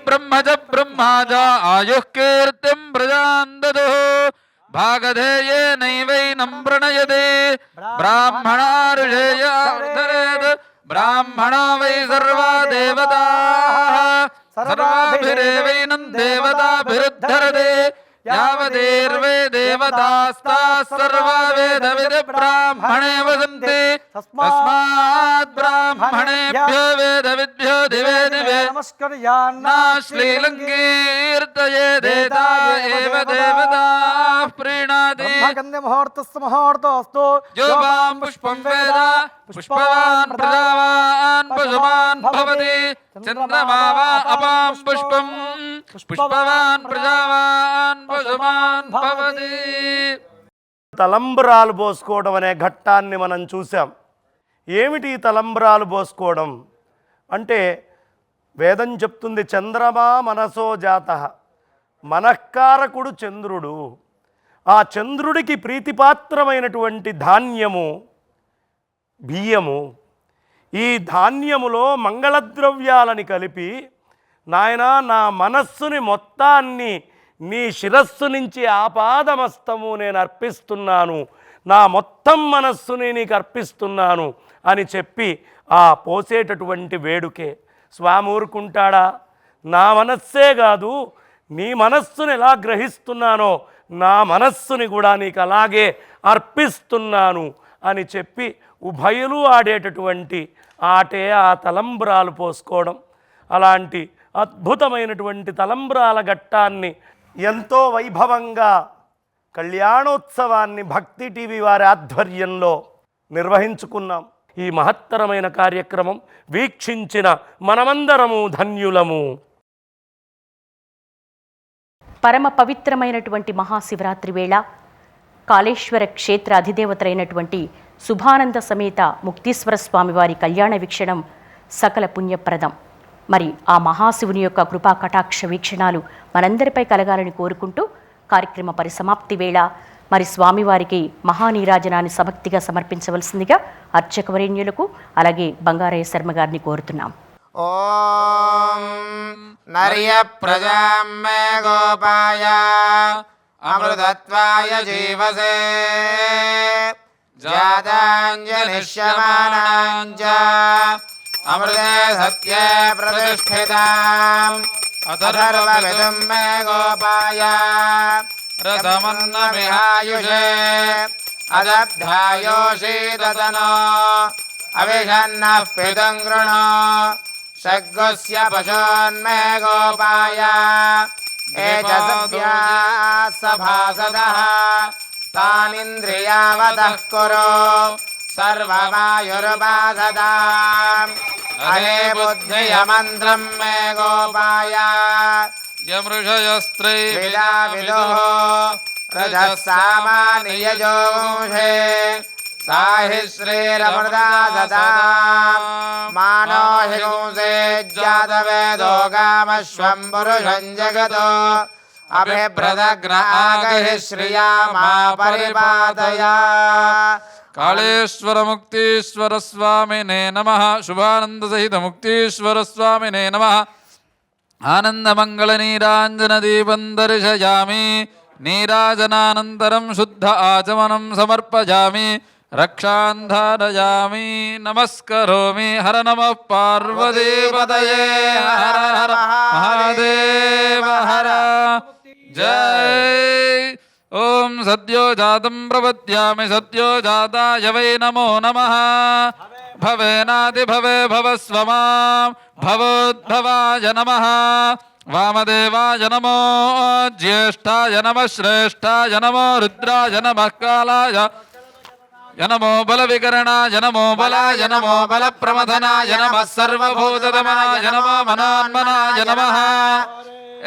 ब्रह्म च ब्रह्मा च आयुः कीर्तिं प्रजां ददुः भागधेयेनैवैनं प्रणयते ब्राह्मणा ऋषेयार्धरेत् ब्राह्मणो वै सर्वा देवताः सर्वाभिरेवैनं देवताभिरुद्धरते यावदेर्वे देवतास्ताः सर्वा वेदविद् ब्राह्मणे वसन्ति तस्मात् ब्राह्मणेभ्यो वेदविद्भ्यो दिवे दिवे नमस्कुर्यान्ना श्रीलङ्कीर्तये देता एव देवताः प्रीणाति ब्रह्मकन्यमुहूर्तस्य मुहूर्तोऽस्तु यो वां पुष्पं वेद पुष्पवान् प्रजावान् पशुमान् भवति चन्द्रमा वा अपां पुष्पं पुष्पवान् प्रजावान् పశుమాన్ భవతి. తలంబ్రాలు పోసుకోవడం అనే ఘట్టాన్ని మనం చూసాం. ఏమిటి ఈ తలంబ్రాలు పోసుకోవడం అంటే వేదం చెప్తుంది చంద్రమా మనసో జాతః, మనఃకారకుడు చంద్రుడు. ఆ చంద్రుడికి ప్రీతిపాత్రమైనటువంటి ధాన్యము బియ్యము. ఈ ధాన్యములో మంగళద్రవ్యాలని కలిపి నాయనా నా మనస్సుని మొత్తాన్ని నీ శిరస్సు నుంచి ఆపాదమస్తము నేను అర్పిస్తున్నాను, నా మొత్తం మనస్సుని నీకు అర్పిస్తున్నాను అని చెప్పి ఆ పోసేటటువంటి వేడుకే. స్వామి ఊరుకుంటాడా? నా మనస్సే కాదు, నీ మనస్సుని ఎలా గ్రహిస్తున్నానో నా మనస్సుని కూడా నీకు అలాగే అర్పిస్తున్నాను అని చెప్పి ఉభయులు ఆడేటటువంటి ఆటే ఆ తలంబ్రాలు పోసుకోవడం. అలాంటి అద్భుతమైనటువంటి తలంబ్రాల ఘట్టాన్ని ఎంతో వైభవంగా కళ్యాణోత్సవాన్ని భక్తి టీవీ వారి ఆధ్వర్యంలో నిర్వహించుకున్నాం. ఈ మహత్తరమైన కార్యక్రమం వీక్షించిన మనమందరము ధన్యులము. పరమ పవిత్రమైనటువంటి మహాశివరాత్రి వేళ కాళేశ్వర క్షేత్ర అధిదేవతలైనటువంటి శుభానంద సమేత ముక్తీశ్వర స్వామి వారి కళ్యాణ వీక్షణం సకల పుణ్యప్రదం. మరి ఆ మహాశివుని యొక్క కృపా కటాక్ష వీక్షణాలు మనందరిపై కలగాలని కోరుకుంటూ కార్యక్రమ పరిసమాప్తి వేళ మరి స్వామివారికి మహానీరాజనాన్ని సమక్తిగా సమర్పించవలసిందిగా అర్చకవరేణ్యులకు అలాగే బంగారయ్య శర్మ గారిని కోరుతున్నాం. ఓం నర్య ప్రజాం మే గోపాయ అమృతత్వాయ జీవసే జాతాంజలిష్యమానాంచ అమృతే సత్యే ప్రతిష్ఠితాం అథర్వవిదుం మే గోపాయ రసమన్నమిహాయుషే అదబ్ధాయోషీదతనో అవిషన్నః పితుం గృణో షగ్గుస్య పశోన్మే గోపాయ ఏకసభ్యాः సభాసదः తానింద్రియావతః కురు सर्वमायुर्वासदाम् अहे बुद्धियमन्त्रं मे गोपाय यमृषयस्त्रैविदा विदुः रजः सामानियजोंषे साहि श्रीरमृदा सदा मानो हि गुंसे जातवेदो कामश्वं पुरुषं जगतो अभिप्रदग्न आगहि श्रिया मा परिपातया कालेश्वर मुक्तीश्वर स्वामिने नमः शुभानंद सहित मुक्तीश्वर स्वामिने नमः आनंदमंगल नीरांजन दीपं दर्शयामि नीराजनानन्तरं शुद्ध आचमनं समर्पयामि रक्षां धारयामि नमस्करोमि हर नमः पार्वतीपतये हर हर महादेव हर जय ओम सद्यो जातं प्रपद्यामि सद्यो जाताय वै नमो नमः भवेनादिभवे भवस्व मां भवोद्भवाय नमः वामदेवाय नमो ज्येष्ठाय नमः श्रेष्ठाय नमो रुद्राय नमः कालाय नमो बलविकरणाय नमो बलाय नमो बलप्रमथनाय नमः सर्वभूतदमनाय नमो मनान्मनाय नमः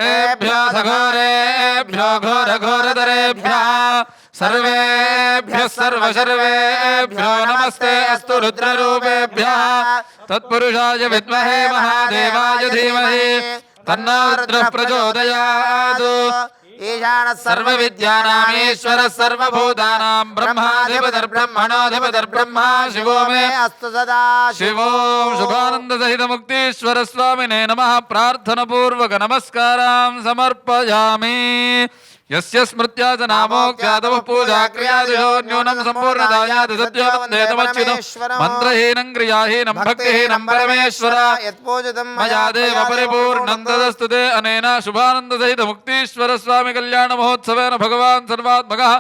एभ्यो घोरेभ्यो घोरघोरधरेभ्यः सर्वेभ्यः सर्वशर्वेभ्यो नमस्ते अस्तु रुद्ररूपेभ्यः तत्पुरुषाय विद्महे महादेवाय धीमहि तन्नो रुद्रः प्रचोदयात् ईशानः सर्वविद्यानामीश्वरः सर्वभूतानां ब्रह्माधिपतिर्ब्रह्मणोऽधिपतिर्ब्रह्मा शिवो मे अस्तु सदा शिवो शुभानंद सहित मुक्तीश्वर स्वामिने नमः प्रार्थनापूर्वक नमस्कारां समर्पयामि यस्य स्मृत्या च नामोक्त्यादवः पूजा क्रियादिशो न्यूनं सम्पूर्णदायाति सत्यो वन्दे तमच्युतं मन्त्रहीनं क्रियाहीनं भक्तिहीनं परमेश्वर यत्पूजितं मया देव परिपूर्णं तदस्तु ते अनेन शुभानंद सहित मुक्तीश्वर स्वामी कल्याण महोत्सवेन भगवान् सर्वात्मकः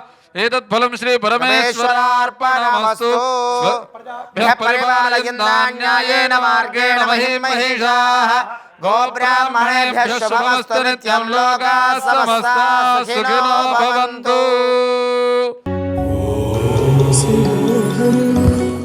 एतत्फलं श्री परमेश्वरार्पणमस्तु परिपालयन्तान्यायेन मार्गेण महिषाः गोब्राह्मणेभ्यः शुभमस्तु नित्यं लोकाः समस्ताः सुखिनो भवन्तु शिवोऽहम्